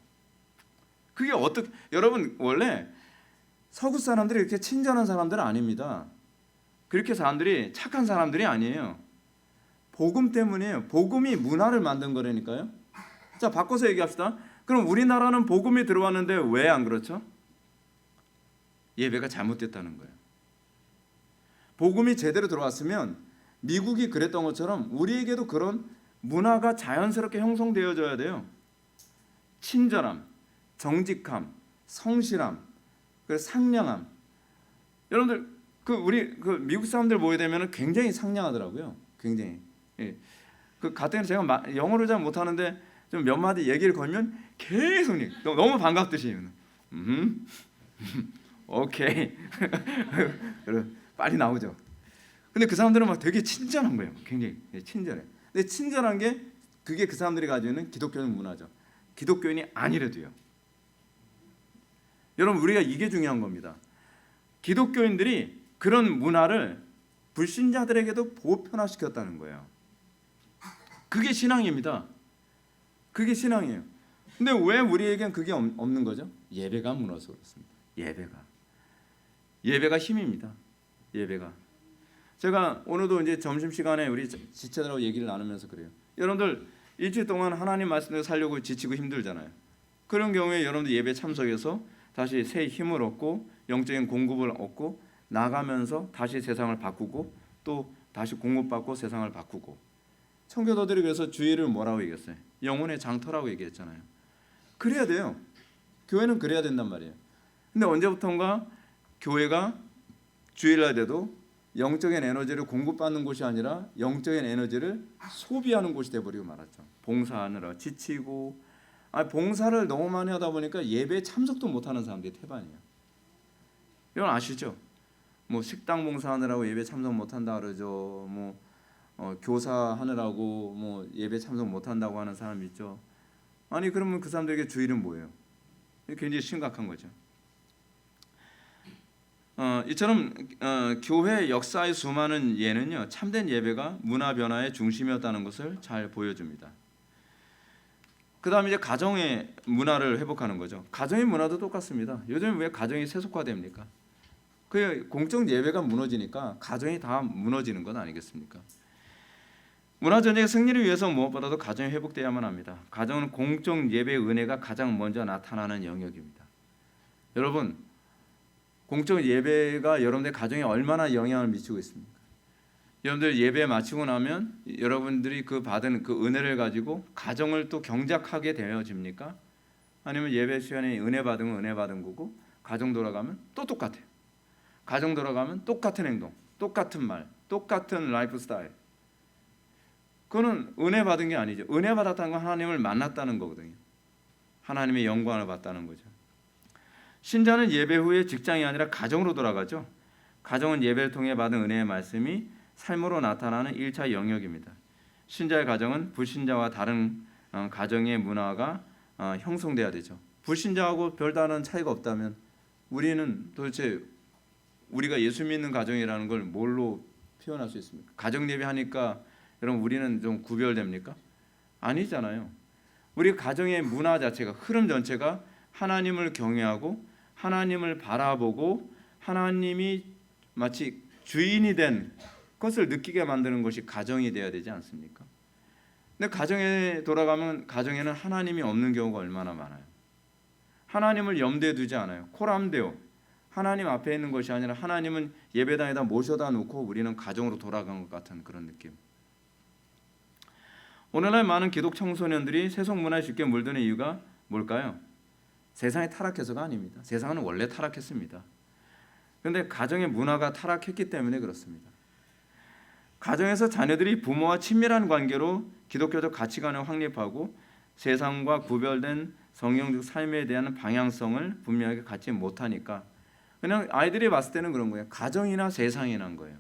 그게 어떻게, 여러분 원래 서구 사람들이 이렇게 친절한 사람들은 아닙니다. 그렇게 사람들이 착한 사람들이 아니에요. 복음 때문이에요. 복음이 문화를 만든 거라니까요. 자, 바꿔서 얘기합시다. 그럼 우리나라는 복음이 들어왔는데 왜 안 그렇죠? 예배가 잘못됐다는 거예요. 복음이 제대로 들어왔으면 미국이 그랬던 것처럼 우리에게도 그런 문화가 자연스럽게 형성되어져야 돼요. 친절함, 정직함, 성실함, 그리고 상냥함. 여러분들 우리 미국 사람들 보게 되면 굉장히 상냥하더라고요. 굉장히. 예. 같은 제가 영어를 잘 못하는데 좀 몇 마디 얘기를 걸면 계속 너무 반갑듯이 오케이 빨리 나오죠. 근데 그 사람들은 막 되게 친절한 거예요. 굉장히 친절해. 근데 친절한 게 그게 그 사람들이 가지고 있는 기독교적 문화죠. 기독교인이 아니래도요. 여러분 우리가 이게 중요한 겁니다. 기독교인들이 그런 문화를 불신자들에게도 보편화시켰다는 거예요. 그게 신앙입니다. 그게 신앙이에요. 근데 왜 우리에겐 그게 없는 거죠? 예배가 무너져서 그렇습니다. 예배가 힘입니다. 예배가. 제가 오늘도 이제 점심시간에 우리 지체들하고 얘기를 나누면서 그래요. 여러분들 일주일 동안 하나님 말씀대로 살려고 지치고 힘들잖아요. 그런 경우에 여러분들 예배 참석해서 다시 새 힘을 얻고 영적인 공급을 얻고 나가면서 다시 세상을 바꾸고 또 다시 공급받고 세상을 바꾸고. 청교도들이 그래서 주일을 뭐라고 얘기했어요? 영혼의 장터라고 얘기했잖아요. 그래야 돼요. 교회는 그래야 된단 말이에요. 근데 언제부턴가 교회가 주일날 돼도 영적인 에너지를 공급받는 곳이 아니라 영적인 에너지를 소비하는 곳이 돼버리고 말았죠. 봉사하느라 지치고, 봉사를 너무 많이 하다 보니까 예배에 참석도 못하는 사람들이 태반이에요. 이건 아시죠? 뭐 식당 봉사하느라고 예배 참석 못한다 그러죠. 교사하느라고 뭐 예배 참석 못한다고 하는 사람 있죠. 아니 그러면 그 사람들에게 주일은 뭐예요? 굉장히 심각한 거죠. 이처럼 교회 역사의 수많은 예는요, 참된 예배가 문화 변화의 중심이었다는 것을 잘 보여줍니다. 그 다음에 이제 가정의 문화를 회복하는 거죠. 가정의 문화도 똑같습니다. 요즘 왜 가정이 세속화됩니까? 그 공적 예배가 무너지니까 가정이 다 무너지는 건 아니겠습니까? 문화전쟁의 승리를 위해서 무엇보다도 가정이 회복되어야만 합니다. 가정은 공적 예배의 은혜가 가장 먼저 나타나는 영역입니다. 여러분, 공적 예배가 여러분들 가정에 얼마나 영향을 미치고 있습니까? 여러분들 예배 마치고 나면 여러분들이 그 받은 그 은혜를 가지고 가정을 또 경작하게 되어집니까? 아니면 예배 시간에 은혜 받으면 은혜 받은 거고 가정 돌아가면 또 똑같아요. 가정 돌아가면 똑같은 행동, 똑같은 말, 똑같은 라이프 스타일. 그거는 은혜 받은 게 아니죠. 은혜 받았다는 건 하나님을 만났다는 거거든요. 하나님의 영광을 받다는 거죠. 신자는 예배 후에 직장이 아니라 가정으로 돌아가죠. 가정은 예배를 통해 받은 은혜의 말씀이 삶으로 나타나는 1차 영역입니다. 신자의 가정은 불신자와 다른 가정의 문화가 형성돼야 되죠. 불신자하고 별다른 차이가 없다면 우리는 도대체 우리가 예수 믿는 가정이라는 걸 뭘로 표현할 수 있습니까? 가정 예배하니까 여러분 우리는 좀 구별됩니까? 아니잖아요. 우리 가정의 문화 자체가, 흐름 전체가 하나님을 경외하고 하나님을 바라보고 하나님이 마치 주인이 된 것을 느끼게 만드는 것이 가정이 되어야 되지 않습니까? 근데 가정에 돌아가면 가정에는 하나님이 없는 경우가 얼마나 많아요. 하나님을 염두에 두지 않아요. 코람데오, 하나님 앞에 있는 것이 아니라 하나님은 예배당에다 모셔다 놓고 우리는 가정으로 돌아간 것 같은 그런 느낌. 오늘날 많은 기독 청소년들이 세속 문화에 쉽게 물드는 이유가 뭘까요? 세상이 타락해서가 아닙니다. 세상은 원래 타락했습니다. 그런데 가정의 문화가 타락했기 때문에 그렇습니다. 가정에서 자녀들이 부모와 친밀한 관계로 기독교적 가치관을 확립하고 세상과 구별된 성경적 삶에 대한 방향성을 분명하게 갖지 못하니까 그냥 아이들이 봤을 때는 그런 거예요. 가정이나 세상이란 거예요.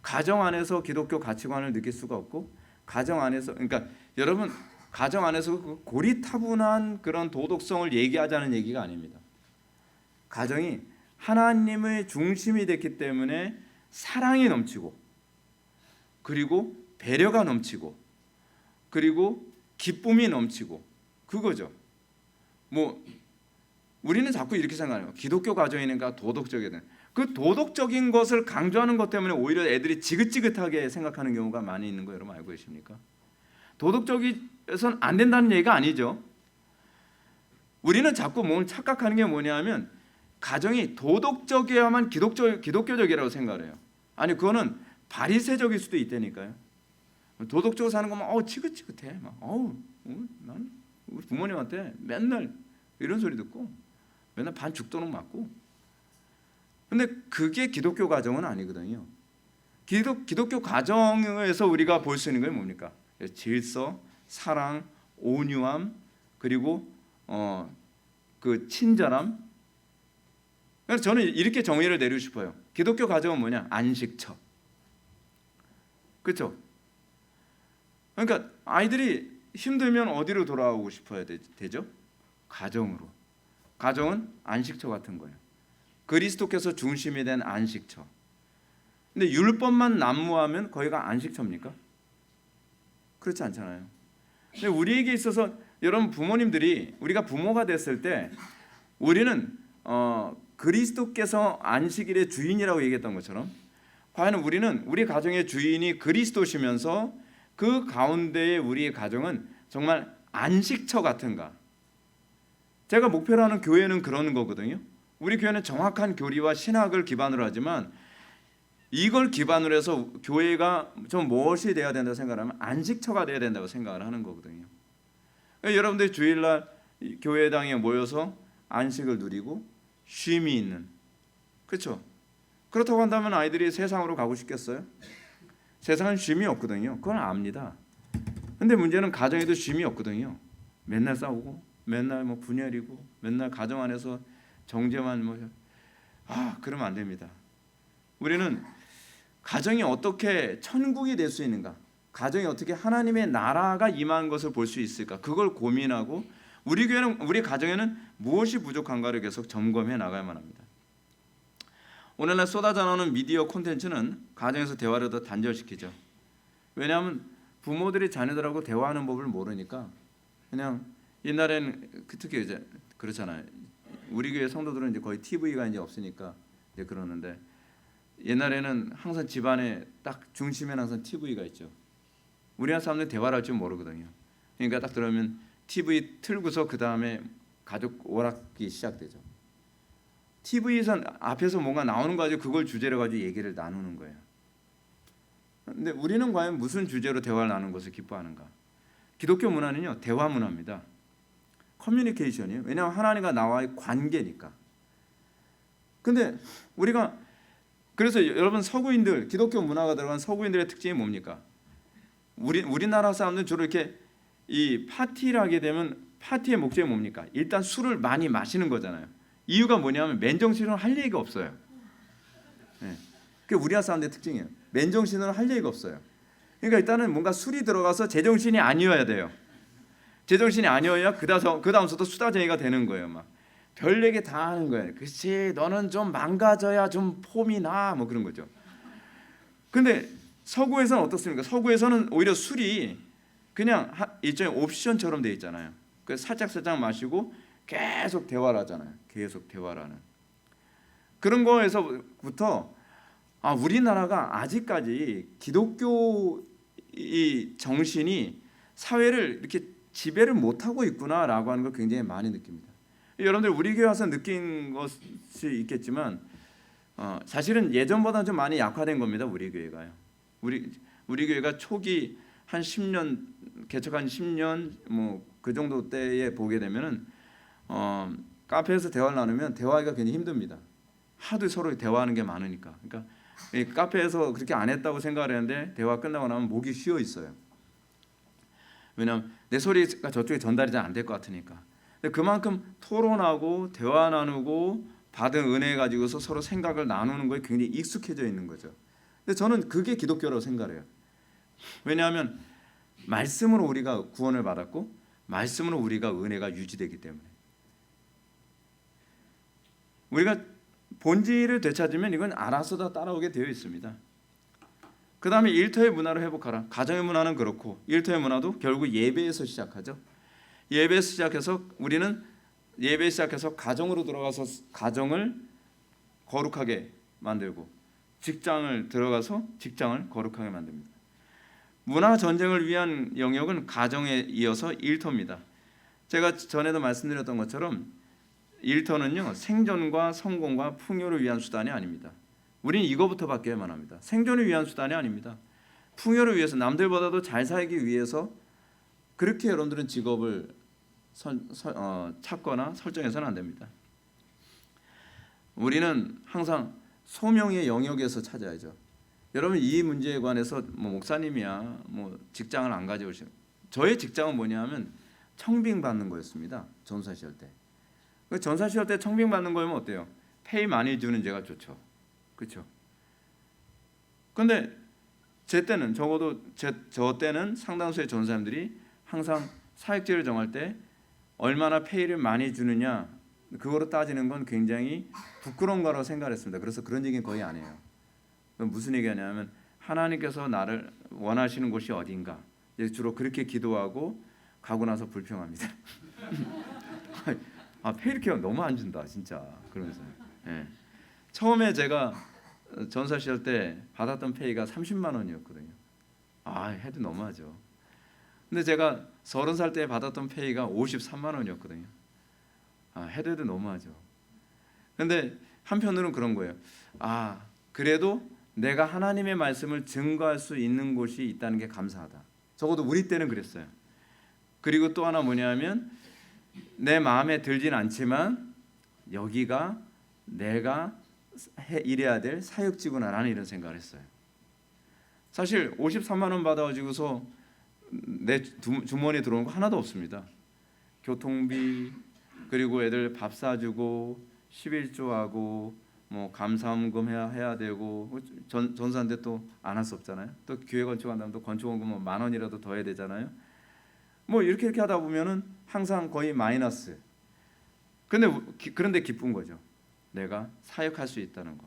가정 안에서 기독교 가치관을 느낄 수가 없고 가정 안에서, 그러니까 여러분 가정 안에서 고리타분한 그런 도덕성을 얘기하자는 얘기가 아닙니다. 가정이 하나님의 중심이 됐기 때문에 사랑이 넘치고 그리고 배려가 넘치고 그리고 기쁨이 넘치고 그거죠. 우리는 자꾸 이렇게 생각해요. 기독교 가정이니까 도덕적이다. 그 도덕적인 것을 강조하는 것 때문에 오히려 애들이 지긋지긋하게 생각하는 경우가 많이 있는 거 여러분 알고 계십니까? 도덕적이선 안 된다는 얘기가 아니죠. 우리는 자꾸 뭘 착각하는 게 뭐냐면 가정이 도덕적이어야만 기독교적이라고 생각해요. 아니 그거는 바리새적일 수도 있다니까요. 도덕적으로 사는 거면 지긋지긋해. 난 우리 부모님한테 맨날 이런 소리 듣고 맨날 반 죽도록 맞고. 근데 그게 기독교 가정은 아니거든요. 기독교 가정에서 우리가 볼 수 있는 게 뭡니까? 질서, 사랑, 온유함, 그리고 그 친절함. 그래서 저는 이렇게 정의를 내리고 싶어요. 기독교 가정은 뭐냐? 안식처. 그렇죠? 그러니까 아이들이 힘들면 어디로 돌아오고 싶어야 되죠? 가정으로. 가정은 안식처 같은 거예요. 그리스도께서 중심이 된 안식처. 근데 율법만 난무하면 거기가 안식처입니까? 그렇지 않잖아요. 근데 우리에게 있어서 여러분 부모님들이 우리가 부모가 됐을 때 우리는 그리스도께서 안식일의 주인이라고 얘기했던 것처럼 과연 우리는 우리 가정의 주인이 그리스도시면서 그 가운데에 우리의 가정은 정말 안식처 같은가? 제가 목표로 하는 교회는 그런 거거든요. 우리 교회는 정확한 교리와 신학을 기반으로 하지만 이걸 기반으로 해서 교회가 좀 무엇이 돼야 된다고 생각하면 안식처가 돼야 된다고 생각을 하는 거거든요. 여러분들이 주일날 교회당에 모여서 안식을 누리고 쉼이 있는, 그렇죠? 그렇다고 한다면 아이들이 세상으로 가고 싶겠어요? 세상은 쉼이 없거든요. 그건 압니다. 근데 문제는 가정에도 쉼이 없거든요. 맨날 싸우고 맨날 분열이고 맨날 가정 안에서 정죄만 그러면 안 됩니다. 우리는 가정이 어떻게 천국이 될 수 있는가? 가정이 어떻게 하나님의 나라가 임한 것을 볼 수 있을까? 그걸 고민하고 우리 교회는 우리 가정에는 무엇이 부족한가를 계속 점검해 나가야만 합니다. 오늘날 쏟아져 나오는 미디어 콘텐츠는 가정에서 대화를 더 단절시키죠. 왜냐하면 부모들이 자녀들하고 대화하는 법을 모르니까 그냥 옛날에는 특히 이제 그렇잖아요. 우리 교회 성도들은 이제 거의 TV가 이제 없으니까 이제 그러는데 옛날에는 항상 집안에 딱 중심에는 항상 TV가 있죠. 우리나라 사람들은 대화를 할 줄 모르거든요. 그러니까 딱 들어오면 TV 틀고서 그 다음에 가족 오락기 시작되죠. TV에서 앞에서 뭔가 나오는 거 가지고 그걸 주제로 가지고 얘기를 나누는 거예요. 근데 우리는 과연 무슨 주제로 대화를 나누는 것을 기뻐하는가? 기독교 문화는요, 대화 문화입니다. 커뮤니케이션이에요. 왜냐하면 하나님과 나와의 관계니까. 근데 우리가 그래서 여러분 서구인들, 기독교 문화가 들어간 서구인들의 특징이 뭡니까? 우리나라 사람들은 주로 이렇게 이 파티를 하게 되면 파티의 목적이 뭡니까? 일단 술을 많이 마시는 거잖아요. 이유가 뭐냐면 맨정신으로 할 얘기가 없어요. 네. 그게 우리나라 사람들의 특징이에요. 맨정신으로 할 얘기가 없어요. 그러니까 일단은 뭔가 술이 들어가서 제정신이 아니어야 돼요. 제정신이 아니어야 그 다음부터 수다쟁이가 되는 거예요. 막 별 얘기 다 하는 거예요. 그렇지, 너는 좀 망가져야 좀 폼이 나, 그런 거죠. 근데 서구에서는 어떻습니까? 서구에서는 오히려 술이 그냥 일종의 옵션처럼 돼 있잖아요. 그래서 살짝 마시고 계속 대화를 하잖아요. 계속 대화를 하는 그런 거에서부터 우리나라가 아직까지 기독교 이 정신이 사회를 이렇게 지배를 못하고 있구나라고 하는 걸 굉장히 많이 느낍니다. 여러분들 우리 교회 와서 느낀 것이 있겠지만 사실은 예전보다 좀 많이 약화된 겁니다. 우리 교회가요. 우리 교회가 초기 한 10년 개척한 10년 그 정도 때에 보게 되면은 카페에서 대화를 나누면 대화하기가 굉장히 힘듭니다. 하도 서로 대화하는 게 많으니까. 그러니까 이 카페에서 그렇게 안 했다고 생각을 했는데 대화 끝나고 나면 목이 쉬어 있어요. 왜냐하면 내 소리가 저쪽에 전달이 잘 안 될 것 같으니까. 근데 그만큼 토론하고 대화 나누고 받은 은혜 가지고서 서로 생각을 나누는 거에 굉장히 익숙해져 있는 거죠. 근데 저는 그게 기독교라고 생각해요. 왜냐하면 말씀으로 우리가 구원을 받았고 말씀으로 우리가 은혜가 유지되기 때문에 우리가 본질을 되찾으면 이건 알아서 다 따라오게 되어 있습니다. 그 다음에 일터의 문화를 회복하라. 가정의 문화는 그렇고 일터의 문화도 결국 예배에서 시작하죠. 예배에서 시작해서 우리는 예배 시작해서 가정으로 들어가서 가정을 거룩하게 만들고 직장을 들어가서 직장을 거룩하게 만듭니다. 문화 전쟁을 위한 영역은 가정에 이어서 일터입니다. 제가 전에도 말씀드렸던 것처럼 일터는요 생존과 성공과 풍요를 위한 수단이 아닙니다. 우리는 이거부터 바뀌어야만 합니다. 생존을 위한 수단이 아닙니다. 풍요를 위해서, 남들보다도 잘 살기 위해서 그렇게 여러분들은 직업을 찾거나 설정해서는 안 됩니다. 우리는 항상 소명의 영역에서 찾아야죠. 여러분, 이 문제에 관해서 뭐 목사님이야 뭐 직장을 안 가져오시는, 저의 직장은 뭐냐면 청빙 받는 거였습니다. 전사 시절 때. 전사 시절 때 청빙 받는 거면 어때요? 페이 많이 주는 제가 좋죠. 그렇죠? 근데 제 때는, 적어도 저 때는 상당수의 전사님들이 항상 사역제를 정할 때 얼마나 페이를 많이 주느냐, 그거로 따지는 건 굉장히 부끄러운 거라고 생각했습니다. 그래서 그런 얘기는 거의 안 해요. 무슨 얘기하냐면 하나님께서 나를 원하시는 곳이 어딘가, 주로 그렇게 기도하고 가고 나서 불평합니다. 페이 이렇게 너무 안 준다 진짜. 그러면서 처음에 제가 전사 시절 때 받았던 페이가 30만 원이었거든요. 해도 너무하죠. 근데 제가 30살 때 받았던 페이가 53만 원이었거든요. 해도 너무하죠. 근데 한편으로는 그런 거예요. 그래도 내가 하나님의 말씀을 증거할 수 있는 곳이 있다는 게 감사하다. 적어도 우리 때는 그랬어요. 그리고 또 하나 뭐냐면 내 마음에 들진 않지만 여기가 내가 일해야 될 사역지구나라는 이런 생각을 했어요. 사실 53만 원 받아가지고서 내 주머니에 들어오는 거 하나도 없습니다. 교통비, 그리고 애들 밥 사주고 11조하고 뭐 감사원금 해야 되고, 전사인데 또 안 할 수 없잖아요. 또 교회 건축한다면 또 건축원금 뭐 10,000원이라도 더 해야 되잖아요. 뭐 이렇게 하다 보면은 항상 거의 마이너스. 그런데 기쁜 거죠. 내가 사역할 수 있다는 거,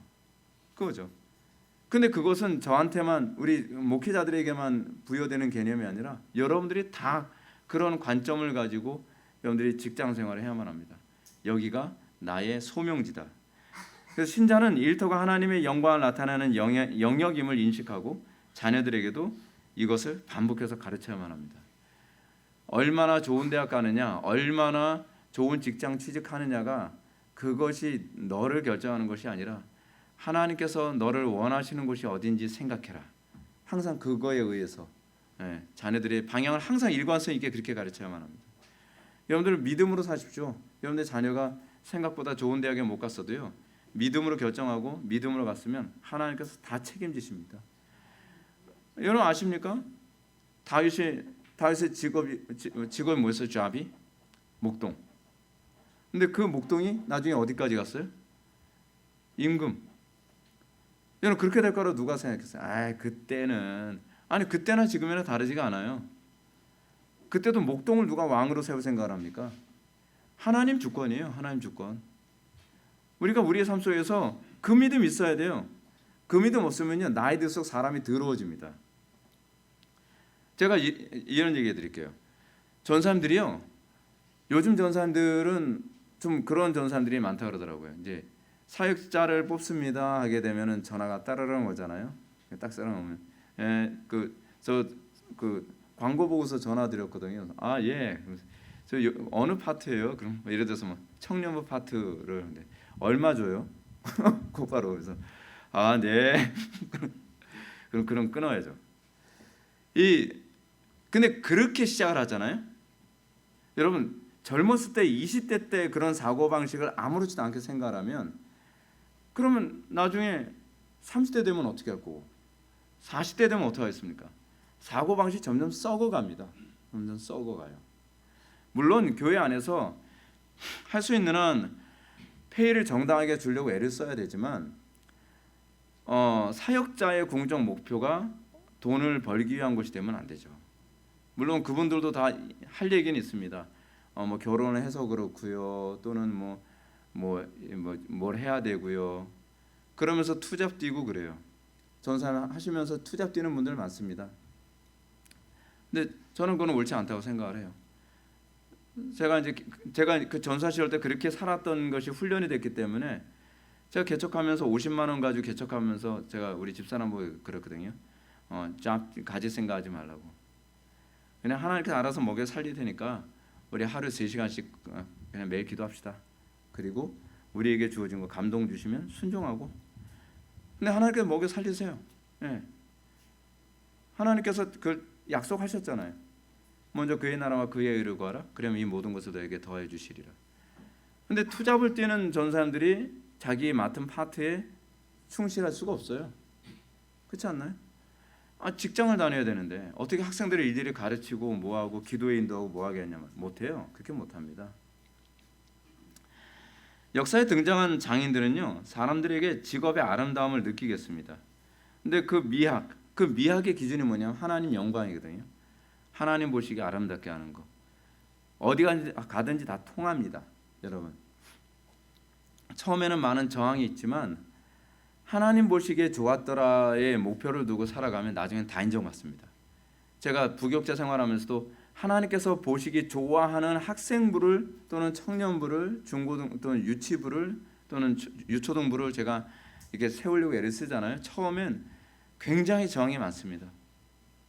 그거죠. 근데 그것은 저한테만, 우리 목회자들에게만 부여되는 개념이 아니라 여러분들이 다 그런 관점을 가지고 여러분들이 직장 생활을 해야만 합니다. 여기가 나의 소명지다. 그래서 신자는 일터가 하나님의 영광을 나타내는 영역임을 인식하고 자녀들에게도 이것을 반복해서 가르쳐야만 합니다. 얼마나 좋은 대학 가느냐, 얼마나 좋은 직장 취직하느냐가 그것이 너를 결정하는 것이 아니라 하나님께서 너를 원하시는 곳이 어딘지 생각해라. 항상 그거에 의해서 자녀들의 방향을 항상 일관성 있게 그렇게 가르쳐야만 합니다. 여러분들 믿음으로 사십시오. 여러분들 자녀가 생각보다 좋은 대학에 못 갔어도요, 믿음으로 결정하고 믿음으로 갔으면 하나님께서 다 책임지십니다. 여러분 아십니까? 다윗의 직업이 뭐였어요? 잡이? 목동. 근데 그 목동이 나중에 어디까지 갔어요? 임금. 여러분 그렇게 될 거라고 누가 생각했어요? 그때나 지금이나 다르지가 않아요. 그때도 목동을 누가 왕으로 세울 생각을 합니까? 하나님 주권이에요. 하나님 주권. 우리가 우리의 삶 속에서 그 믿음 있어야 돼요. 그 믿음 없으면요, 나이 들수록 사람이 더러워집니다. 제가 이런 얘기해 드릴게요. 전사님들이요, 요즘 전사님들은 좀 그런 전사님들이 많다 그러더라고요. 이제 사역자를 뽑습니다 하게 되면은 전화가 따르릉 오잖아요. 딱 써놓으면 그 광고 보고서 전화 드렸거든요. 예. 저 어느 파트예요? 그럼 예를 들어서 뭐 청년부 파트를 하는데 얼마 줘요? 곧바로. 그래서 네. 그럼 끊어야죠. 근데 그렇게 시작을 하잖아요. 여러분 젊었을 때 20대 때 그런 사고 방식을 아무렇지도 않게 생각하면, 그러면 나중에 30대 되면 어떻게 할 거고 40대 되면 어떻게 하겠습니까? 사고 방식 점점 썩어갑니다. 점점 썩어가요. 물론 교회 안에서 할 수 있는 한 페이를 정당하게 주려고 애를 써야 되지만, 사역자의 궁극적 목표가 돈을 벌기 위한 것이 되면 안 되죠. 물론 그분들도 다 할 얘기는 있습니다. 뭐 결혼을 해서 그렇고요, 또는 뭘 해야 되고요. 그러면서 투잡 뛰고 그래요. 전사 하시면서 투잡 뛰는 분들 많습니다. 근데 저는 그건 옳지 않다고 생각을 해요. 제가 그 전사 시절 때 그렇게 살았던 것이 훈련이 됐기 때문에, 제가 개척하면서 50만 원 가지고 개척하면서 제가 우리 집사람 보고 그랬거든요. 가질 생각하지 말라고. 그냥 하나님께서 알아서 먹여 살릴 테니까 우리 하루 3시간씩 그냥 매일 기도합시다. 그리고 우리에게 주어진 거 감동 주시면 순종하고, 근데 하나님께서 먹여 살리세요. 예. 하나님께서 그 약속하셨잖아요. 먼저 그의 나라와 그의 의를 구하라. 그러면 이 모든 것을 너에게 더해 주시리라. 근데 투잡을 뛰는 전 사람들이 자기 맡은 파트에 충실할 수가 없어요. 그렇지 않나요? 직장을 다녀야 되는데 어떻게 학생들을 일일이 가르치고 뭐하고 기도에 인도하고 뭐하게 하냐면 못해요. 그렇게 못합니다. 역사에 등장한 장인들은요, 사람들에게 직업의 아름다움을 느끼겠습니다. 근데 그 미학의 기준이 뭐냐면 하나님 영광이거든요. 하나님 보시기에 아름답게 하는 거. 어디 가든지 다 통합니다, 여러분. 처음에는 많은 저항이 있지만 하나님 보시기에 좋았더라의 목표를 두고 살아가면 나중엔 다 인정받습니다. 제가 부교육자 생활하면서도 하나님께서 보시기 좋아하는 학생부를 또는 청년부를 중고등 또는 유치부를 또는 유초등부를 제가 이렇게 세우려고 애를 쓰잖아요. 처음엔 굉장히 저항이 많습니다.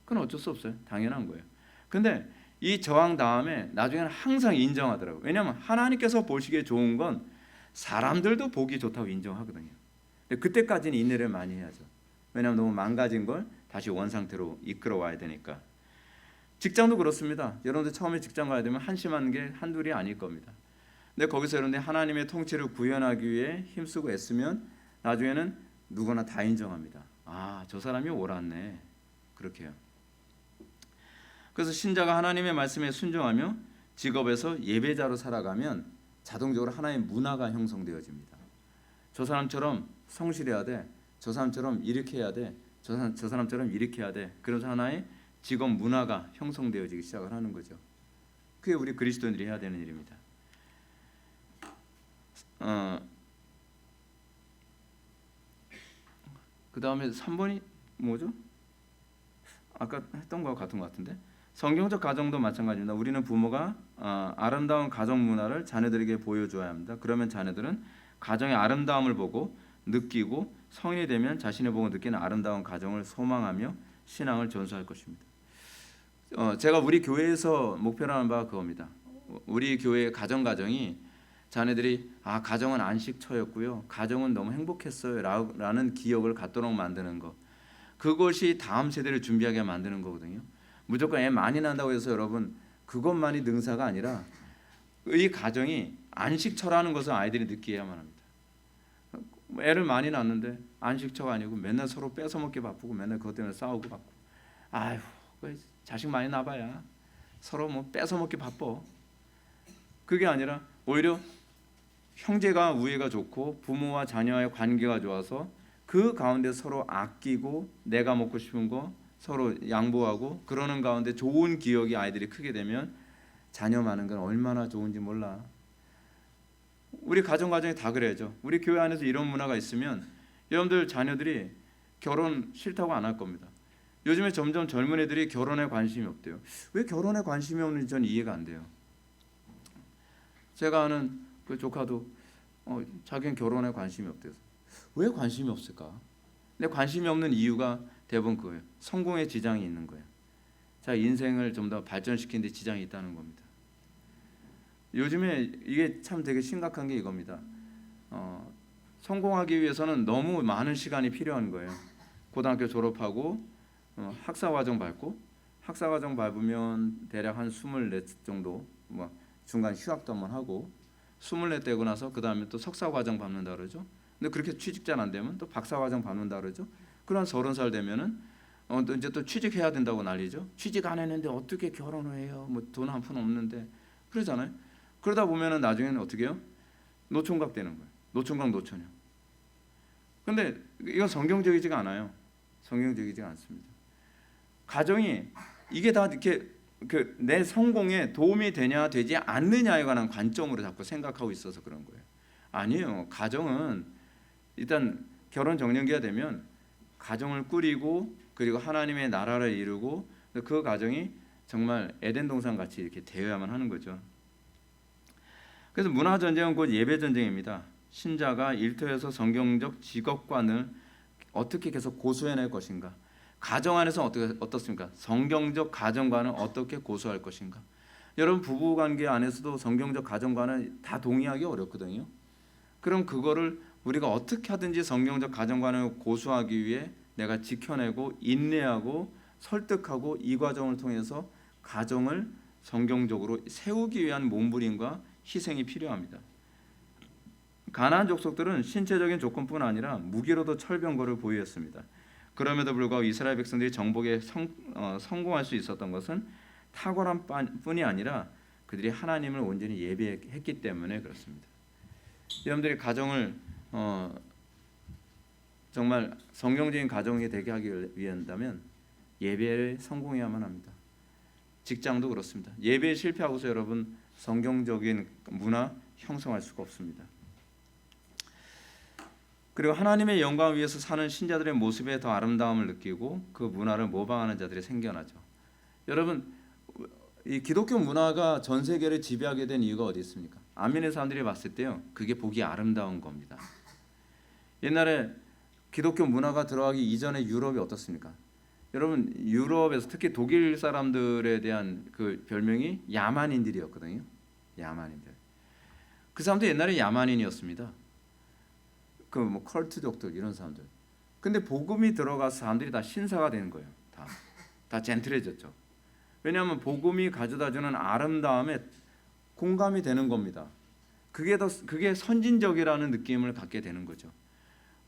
그건 어쩔 수 없어요. 당연한 거예요. 근데 이 저항 다음에 나중에는 항상 인정하더라고요. 왜냐하면 하나님께서 보시기에 좋은 건 사람들도 보기 좋다고 인정하거든요. 근데 그때까지는 인내를 많이 해야죠. 왜냐하면 너무 망가진 걸 다시 원상태로 이끌어 와야 되니까. 직장도 그렇습니다. 여러분들 처음에 직장 가야 되면 한심한 게 한둘이 아닐 겁니다. 근데 거기서 여러분들 하나님의 통치를 구현하기 위해 힘쓰고 애쓰면 나중에는 누구나 다 인정합니다. 저 사람이 옳았네. 그렇게 해요. 그래서 신자가 하나님의 말씀에 순종하며 직업에서 예배자로 살아가면 자동적으로 하나의 문화가 형성되어집니다. 저 사람처럼 성실해야 돼. 저 사람처럼 이렇게 해야 돼. 저 사람처럼 이렇게 해야 돼. 그래서 하나의 직업 문화가 형성되어지기 시작을 하는 거죠. 그게 우리 그리스도인들이 해야 되는 일입니다. 그 다음에 3번이 뭐죠? 아까 했던 거와 같은 것 같은데, 성경적 가정도 마찬가지입니다. 우리는 부모가 아름다운 가정 문화를 자녀들에게 보여줘야 합니다. 그러면 자녀들은 가정의 아름다움을 보고 느끼고 성인이 되면 자신을 보고 느끼는 아름다운 가정을 소망하며 신앙을 전수할 것입니다. 제가 우리 교회에서 목표로 하는 바가 그겁니다. 우리 교회의 가정이 자녀들이 가정은 안식처였고요, 가정은 너무 행복했어요 라는 기억을 갖도록 만드는 것, 그것이 다음 세대를 준비하게 만드는 거거든요. 무조건 애 많이 난다고 해서 여러분 그것만이 능사가 아니라 이 가정이 안식처라는 것을 아이들이 느끼어야만 합니다. 애를 많이 낳는데 안식처가 아니고 맨날 서로 뺏어먹기 바쁘고 맨날 그것 때문에 싸우고 바쁘고, 아휴 자식 많이 낳아봐야 서로 뭐 뺏어먹기 바빠. 그게 아니라 오히려 형제가 우애가 좋고 부모와 자녀와의 관계가 좋아서 그 가운데 서로 아끼고 내가 먹고 싶은 거 서로 양보하고 그러는 가운데 좋은 기억이 아이들이 크게 되면 자녀 많은 건 얼마나 좋은지 몰라. 우리 가정이 다 그래야죠. 우리 교회 안에서 이런 문화가 있으면 여러분들 자녀들이 결혼 싫다고 안 할 겁니다. 요즘에 점점 젊은 애들이 결혼에 관심이 없대요. 왜 결혼에 관심이 없는지 저는 이해가 안 돼요. 제가 아는 그 조카도 자기는 결혼에 관심이 없대요. 왜 관심이 없을까? 근데 관심이 없는 이유가 대부분 그거예요. 성공에 지장이 있는 거예요. 자, 인생을 좀 더 발전시키는 데 지장이 있다는 겁니다. 요즘에 이게 참 되게 심각한 게 이겁니다. 성공하기 위해서는 너무 많은 시간이 필요한 거예요. 고등학교 졸업하고 학사과정 밟고, 학사과정 밟으면 대략 한 24 정도 중간 휴학도 한번 하고 24 되고 나서 그 다음에 또 석사과정 밟는다 그러죠. 근데 그렇게 취직잘 안 되면 또 박사과정 밟는다 그러죠. 그런 30살 되면은 이제 또 취직해야 된다고 난리죠. 취직 안 했는데 어떻게 결혼을 해요? 뭐 돈 한 푼 없는데 그러잖아요. 그러다 보면은 나중에는 어떻게 해요? 노총각 되는 거예요. 노총각 노처녀. 근데 이건 성경적이지가 않아요. 성경적이지가 않습니다. 가정이 이게 다 이렇게 내 성공에 도움이 되냐 되지 않느냐에 관한 관점으로 자꾸 생각하고 있어서 그런 거예요. 아니에요. 가정은 일단 결혼 정년기가 되면 가정을 꾸리고 그리고 하나님의 나라를 이루고 그 가정이 정말 에덴 동산 같이 이렇게 되어야만 하는 거죠. 그래서 문화 전쟁은 곧 예배 전쟁입니다. 신자가 일터에서 성경적 직업관을 어떻게 계속 고수해낼 것인가, 가정 안에서 어떻습니까? 성경적 가정관을 어떻게 고수할 것인가. 여러분 부부관계 안에서도 성경적 가정관을 다 동의하기 어렵거든요. 그럼 그거를 우리가 어떻게 하든지 성경적 가정관을 고수하기 위해 내가 지켜내고 인내하고 설득하고 이 과정을 통해서 가정을 성경적으로 세우기 위한 몸부림과 희생이 필요합니다. 가나안 족속들은 신체적인 조건뿐 아니라 무기로도 철병거를 보유했습니다. 그럼에도 불구하고 이스라엘 백성들이 정복에 성공할 수 있었던 것은 탁월한 뿐이 아니라 그들이 하나님을 온전히 예배했기 때문에 그렇습니다. 여러분들이 가정을 정말 성경적인 가정이 되게 하기 위한다면 예배에 성공해야만 합니다. 직장도 그렇습니다. 예배에 실패하고서 여러분 성경적인 문화 형성할 수가 없습니다. 그리고 하나님의 영광을 위해서 사는 신자들의 모습에 더 아름다움을 느끼고 그 문화를 모방하는 자들이 생겨나죠. 여러분, 이 기독교 문화가 전 세계를 지배하게 된 이유가 어디 있습니까? 안민의 사람들이 봤을 때요, 그게 보기 아름다운 겁니다. 옛날에 기독교 문화가 들어가기 이전에 유럽이 어떻습니까? 여러분, 유럽에서 특히 독일 사람들에 대한 그 별명이 야만인들이었거든요. 야만인들. 그 사람들 옛날에 야만인이었습니다. 그 뭐 컬트족들 이런 사람들. 근데 복음이 들어가서 사람들이 다 신사가 되는 거예요. 다 젠틀해졌죠. 왜냐하면 복음이 가져다주는 아름다움에 공감이 되는 겁니다. 그게 선진적이라는 느낌을 갖게 되는 거죠.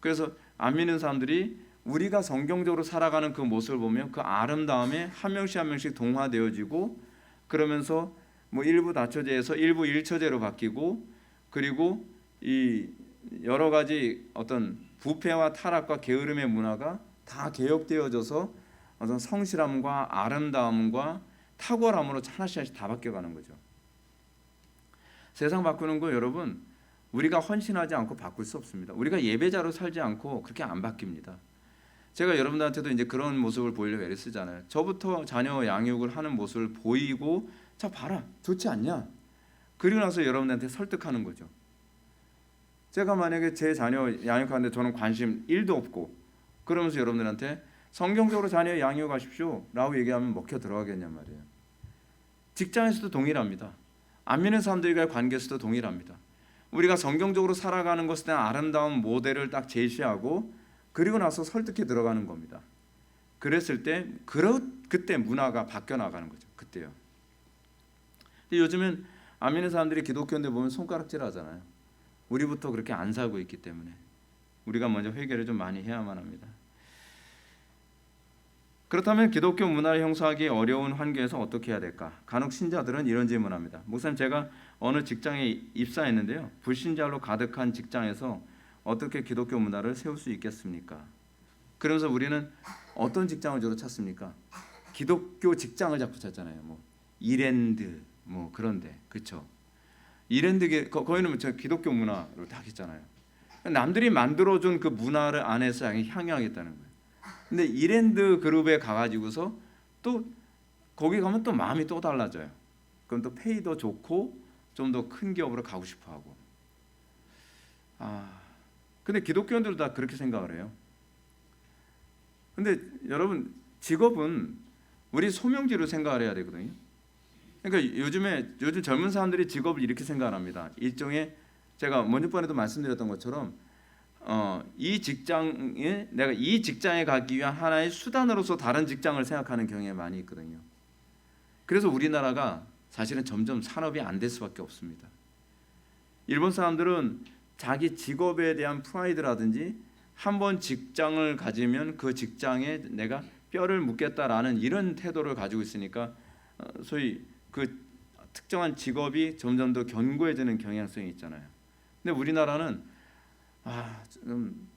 그래서 안 믿는 사람들이 우리가 성경적으로 살아가는 그 모습을 보면 그 아름다움에 한 명씩 동화되어지고 그러면서 뭐 일부 다처제에서 일부 일처제로 바뀌고 그리고 이 여러 가지 어떤 부패와 타락과 게으름의 문화가 다 개혁되어져서 어떤 성실함과 아름다움과 탁월함으로 하나씩 다 바뀌어가는 거죠. 세상 바꾸는 거 여러분 우리가 헌신하지 않고 바꿀 수 없습니다. 우리가 예배자로 살지 않고 그렇게 안 바뀝니다. 제가 여러분들한테도 이제 그런 모습을 보이려고 애를 쓰잖아요. 저부터 자녀 양육을 하는 모습을 보이고 자 봐라 좋지 않냐? 그리고 나서 여러분들한테 설득하는 거죠. 제가 만약에 제 자녀 양육하는데 저는 관심 1도 없고 그러면서 여러분들한테 성경적으로 자녀 양육하십시오 라고 얘기하면 먹혀 들어가겠냔 말이에요. 직장에서도 동일합니다. 안 믿는 사람들과의 관계에서도 동일합니다. 우리가 성경적으로 살아가는 것에 대한 아름다운 모델을 딱 제시하고 그리고 나서 설득해 들어가는 겁니다. 그랬을 때 그때 문화가 바뀌어 나가는 거죠. 그때요. 근데 요즘엔 안 믿는 사람들이 기독교인들 보면 손가락질 하잖아요. 우리부터 그렇게 안 살고 있기 때문에 우리가 먼저 회개를 좀 많이 해야만 합니다. 그렇다면 기독교 문화를 형성하기 어려운 환경에서 어떻게 해야 될까? 간혹 신자들은 이런 질문합니다. 목사님 제가 어느 직장에 입사했는데요. 불신자로 가득한 직장에서 어떻게 기독교 문화를 세울 수 있겠습니까? 그러면서 우리는 어떤 직장을 주로 찾습니까? 기독교 직장을 자꾸 찾잖아요. 뭐 이랜드 뭐 그런데 그렇죠. 이랜드 거기는 저 기독교 문화로 다 했잖아요. 남들이 만들어준 그 문화를 안에서 향유하겠다는 거예요. 근데 이랜드 그룹에 가가지고서 또 거기 가면 또 마음이 또 달라져요. 그럼 또 페이 더 좋고 좀 더 큰 기업으로 가고 싶어하고. 근데 기독교인들도 다 그렇게 생각을 해요. 근데 여러분 직업은 우리 소명지로 생각을 해야 되거든요. 그러니까 요즘 젊은 사람들이 직업을 이렇게 생각합니다. 일종의 제가 먼저번에도 말씀드렸던 것처럼 이 직장에 내가 이 직장에 가기 위한 하나의 수단으로서 다른 직장을 생각하는 경향이 많이 있거든요. 그래서 우리나라가 사실은 점점 산업이 안 될 수밖에 없습니다. 일본 사람들은 자기 직업에 대한 프라이드라든지 한번 직장을 가지면 그 직장에 내가 뼈를 묻겠다라는 이런 태도를 가지고 있으니까 소위 그 특정한 직업이 점점 더 견고해지는 경향성이 있잖아요. 근데 우리나라는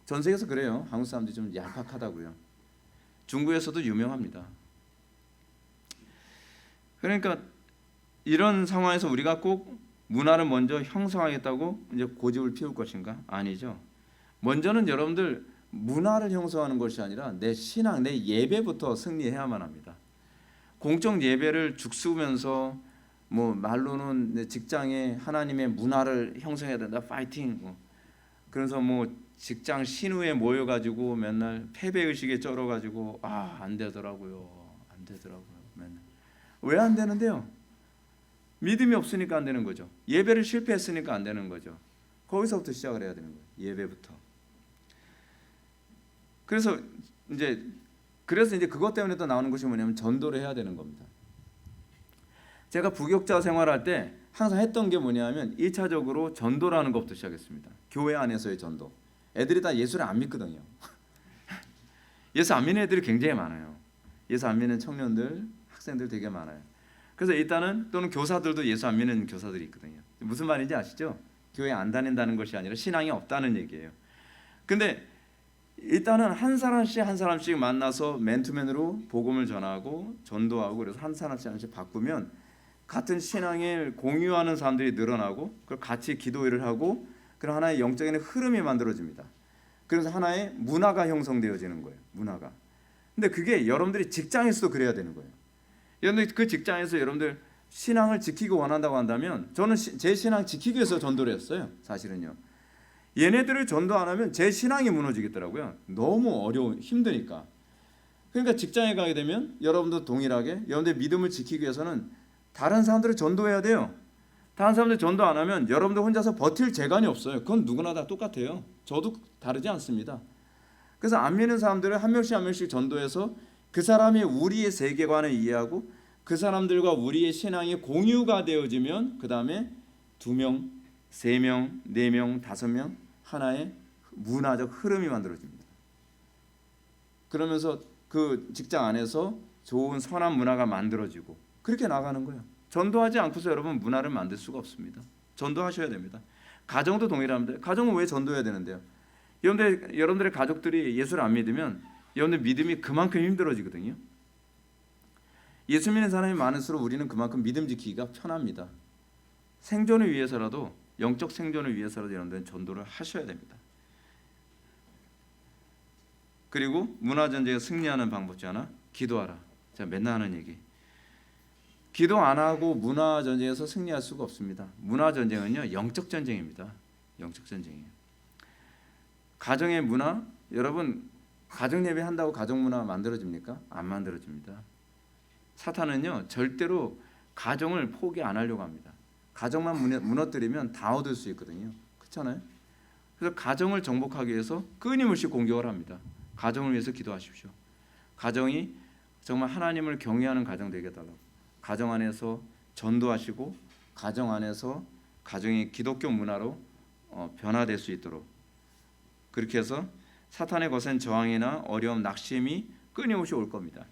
전 세계에서 그래요. 한국 사람들이 좀 얄팍하다고요. 중국에서도 유명합니다. 그러니까 이런 상황에서 우리가 꼭 문화를 먼저 형성하겠다고 이제 고집을 피울 것인가? 아니죠. 먼저는 여러분들 문화를 형성하는 것이 아니라 내 신앙, 내 예배부터 승리해야만 합니다. 공적 예배를 죽쓰면서 뭐 말로는 내 직장에 하나님의 문화를 형성해야 된다, 파이팅. 그래서 뭐 직장 신우에 모여가지고 맨날 패배 의식에 쩔어가지고 안 되더라고요, 맨날. 왜 안 되는데요? 믿음이 없으니까 안 되는 거죠. 예배를 실패했으니까 안 되는 거죠. 거기서부터 시작을 해야 되는 거예요. 예배부터. 그래서 이제 그것 때문에 또 나오는 것이 뭐냐면 전도를 해야 되는 겁니다. 제가 부교육자 생활할 때 항상 했던 게 뭐냐면 1차적으로 전도라는 것부터 시작했습니다. 교회 안에서의 전도. 애들이 다 예수를 안 믿거든요. 예수 안 믿는 애들이 굉장히 많아요. 예수 안 믿는 청년들, 학생들 되게 많아요. 그래서 일단은 또는 교사들도 예수 안 믿는 교사들이 있거든요. 무슨 말인지 아시죠? 교회 안 다닌다는 것이 아니라 신앙이 없다는 얘기예요. 근데 일단은 한 사람씩 만나서 맨투맨으로 복음을 전하고 전도하고 그래서 한 사람씩 바꾸면 같은 신앙을 공유하는 사람들이 늘어나고 그걸 같이 기도를 하고 그런 하나의 영적인 흐름이 만들어집니다. 그래서 하나의 문화가 형성되어지는 거예요. 문화가. 근데 그게 여러분들이 직장에서도 그래야 되는 거예요. 여러분들 그 직장에서 여러분들 신앙을 지키고 원한다고 한다면 저는 제 신앙 지키기 위해서 전도를 했어요. 사실은요. 얘네들을 전도 안 하면 제 신앙이 무너지겠더라고요. 너무 힘드니까. 그러니까 직장에 가게 되면 여러분도 동일하게 여러분들 믿음을 지키기 위해서는 다른 사람들을 전도해야 돼요. 다른 사람들 전도 안 하면 여러분들 혼자서 버틸 재간이 없어요. 그건 누구나 다 똑같아요. 저도 다르지 않습니다. 그래서 안 믿는 사람들을 한 명씩 전도해서 그 사람이 우리의 세계관을 이해하고 그 사람들과 우리의 신앙이 공유가 되어지면 그 다음에 2명, 3명, 4명, 5명 하나의 문화적 흐름이 만들어집니다. 그러면서 그 직장 안에서 좋은 선한 문화가 만들어지고 그렇게 나가는 거예요. 전도하지 않고서 여러분 문화를 만들 수가 없습니다. 전도하셔야 됩니다. 가정도 동일합니다. 가정은 왜 전도해야 되는데요? 여러분들의 가족들이 예수를 안 믿으면 여러분들 믿음이 그만큼 힘들어지거든요. 예수 믿는 사람이 많을수록 우리는 그만큼 믿음 지키기가 편합니다. 생존을 위해서라도 영적 생존을 위해서라도 여러분들은 전도를 하셔야 됩니다. 그리고 문화 전쟁에 승리하는 방법 중 하나 기도하라. 제가 맨날 하는 얘기. 기도 안 하고 문화 전쟁에서 승리할 수가 없습니다. 문화 전쟁은요 영적 전쟁입니다. 영적 전쟁이에요. 가정의 문화, 여러분 가정 예배 한다고 가정 문화 만들어집니까? 안 만들어집니다. 사탄은요 절대로 가정을 포기 안 하려고 합니다. 가정만 무너뜨리면 다 얻을 수 있거든요. 그렇잖아요? 그래서 가정을 정복하기 위해서 끊임없이 공격을 합니다. 가정을 위해서 기도하십시오. 가정이 정말 하나님을 경외하는 가정 되게 해달라고. 가정 안에서 전도하시고 가정 안에서 가정이 기독교 문화로 변화될 수 있도록 그렇게 해서 사탄의 거센 저항이나 어려움, 낙심이 끊임없이 올 겁니다.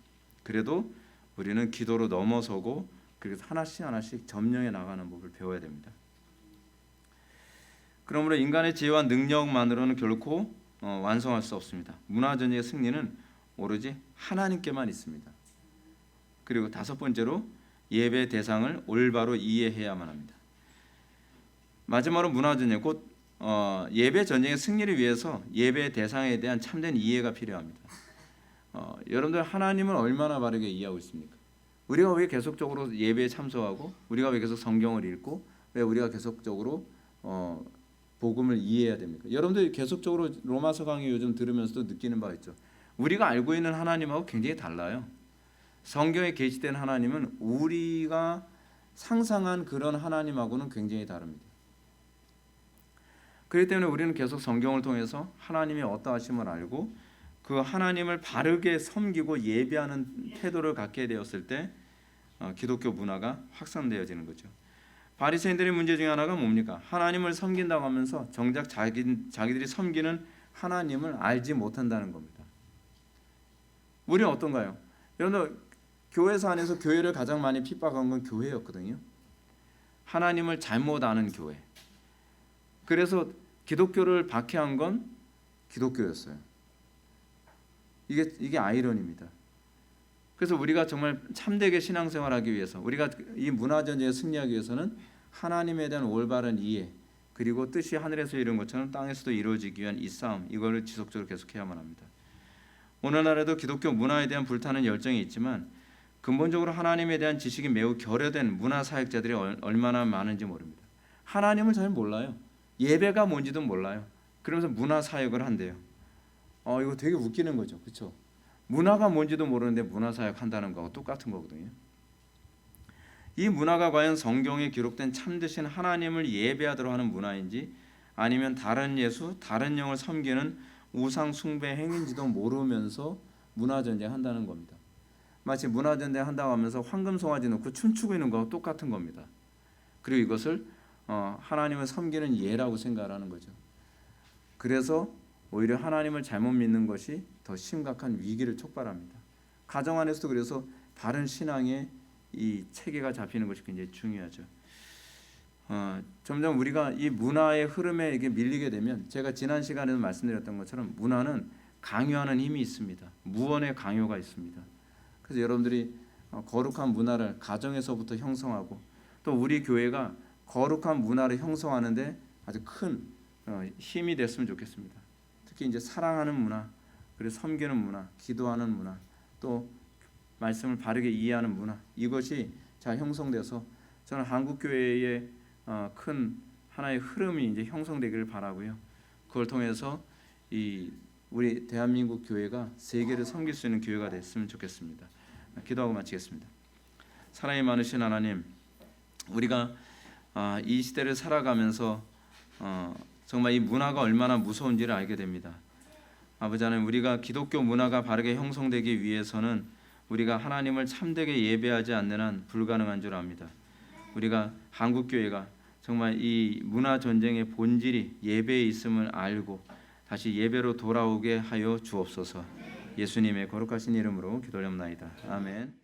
그래도 우리는 기도로 넘어서고 그래서 하나씩 점령해 나가는 법을 배워야 됩니다. 그러므로 인간의 지혜와 능력만으로는 결코 완성할 수 없습니다. 문화전쟁의 승리는 오로지 하나님께만 있습니다. 그리고 5번째로 예배 대상을 올바로 이해해야만 합니다. 마지막으로 문화전쟁, 곧 예배 전쟁의 승리를 위해서 예배 대상에 대한 참된 이해가 필요합니다. 여러분들 하나님을 얼마나 바르게 이해하고 있습니까? 우리가 왜 계속적으로 예배에 참석하고 우리가 왜 계속 성경을 읽고 왜 우리가 계속적으로 복음을 이해해야 됩니까? 여러분들 계속적으로 로마서 강의 요즘 들으면서도 느끼는 바 있죠. 우리가 알고 있는 하나님하고 굉장히 달라요. 성경에 계시된 하나님은 우리가 상상한 그런 하나님하고는 굉장히 다릅니다. 그렇기 때문에 우리는 계속 성경을 통해서 하나님의 어떠하심을 알고 그 하나님을 바르게 섬기고 예배하는 태도를 갖게 되었을 때 기독교 문화가 확산되어지는 거죠. 바리새인들의 문제 중에 하나가 뭡니까? 하나님을 섬긴다고 하면서 정작 자기들이 섬기는 하나님을 알지 못한다는 겁니다. 우리는 어떤가요? 여러분 교회사 안에서 교회를 가장 많이 핍박한 건 교회였거든요. 하나님을 잘못 아는 교회. 그래서 기독교를 박해한 건 기독교였어요. 이게 아이러니입니다. 그래서 우리가 정말 참되게 신앙생활하기 위해서 우리가 이 문화전쟁에 승리하기 위해서는 하나님에 대한 올바른 이해 그리고 뜻이 하늘에서 이룬 것처럼 땅에서도 이루어지기 위한 이 싸움 이거를 지속적으로 계속해야만 합니다. 오늘날에도 기독교 문화에 대한 불타는 열정이 있지만 근본적으로 하나님에 대한 지식이 매우 결여된 문화사역자들이 얼마나 많은지 모릅니다. 하나님을 잘 몰라요. 예배가 뭔지도 몰라요. 그러면서 문화사역을 한대요. 이거 되게 웃기는 거죠. 그렇죠? 문화가 뭔지도 모르는데 문화사역 한다는 거하고 똑같은 거거든요. 이 문화가 과연 성경에 기록된 참되신 하나님을 예배하도록 하는 문화인지 아니면 다른 예수, 다른 영을 섬기는 우상 숭배 행위인지도 모르면서 문화 전쟁한다는 겁니다. 마치 문화 전쟁 한다고 하면서 황금 송아지 놓고 춤추고 있는 거하고 똑같은 겁니다. 그리고 이것을 하나님을 섬기는 예라고 생각하는 거죠. 그래서 오히려 하나님을 잘못 믿는 것이 더 심각한 위기를 촉발합니다. 가정 안에서도 그래서 바른 신앙의 이 체계가 잡히는 것이 굉장히 중요하죠. 점점 우리가 이 문화의 흐름에 이게 밀리게 되면, 제가 지난 시간에도 말씀드렸던 것처럼 문화는 강요하는 힘이 있습니다. 무언의 강요가 있습니다. 그래서 여러분들이 거룩한 문화를 가정에서부터 형성하고, 또 우리 교회가 거룩한 문화를 형성하는데 아주 큰 힘이 됐으면 좋겠습니다. 특히 이제 사랑하는 문화, 그리고 섬기는 문화, 기도하는 문화, 또 말씀을 바르게 이해하는 문화, 이것이 잘 형성돼서 저는 한국 교회의 큰 하나의 흐름이 이제 형성되기를 바라고요. 그걸 통해서 이 우리 대한민국 교회가 세계를 섬길 수 있는 교회가 됐으면 좋겠습니다. 기도하고 마치겠습니다. 사랑이 많으신 하나님, 우리가 이 시대를 살아가면서 정말 이 문화가 얼마나 무서운지를 알게 됩니다. 아버지 하나님, 우리가 기독교 문화가 바르게 형성되기 위해서는 우리가 하나님을 참되게 예배하지 않는 한 불가능한 줄 압니다. 우리가 한국 교회가 정말 이 문화 전쟁의 본질이 예배에 있음을 알고 다시 예배로 돌아오게 하여 주옵소서. 예수님의 거룩하신 이름으로 기도하옵나이다. 아멘.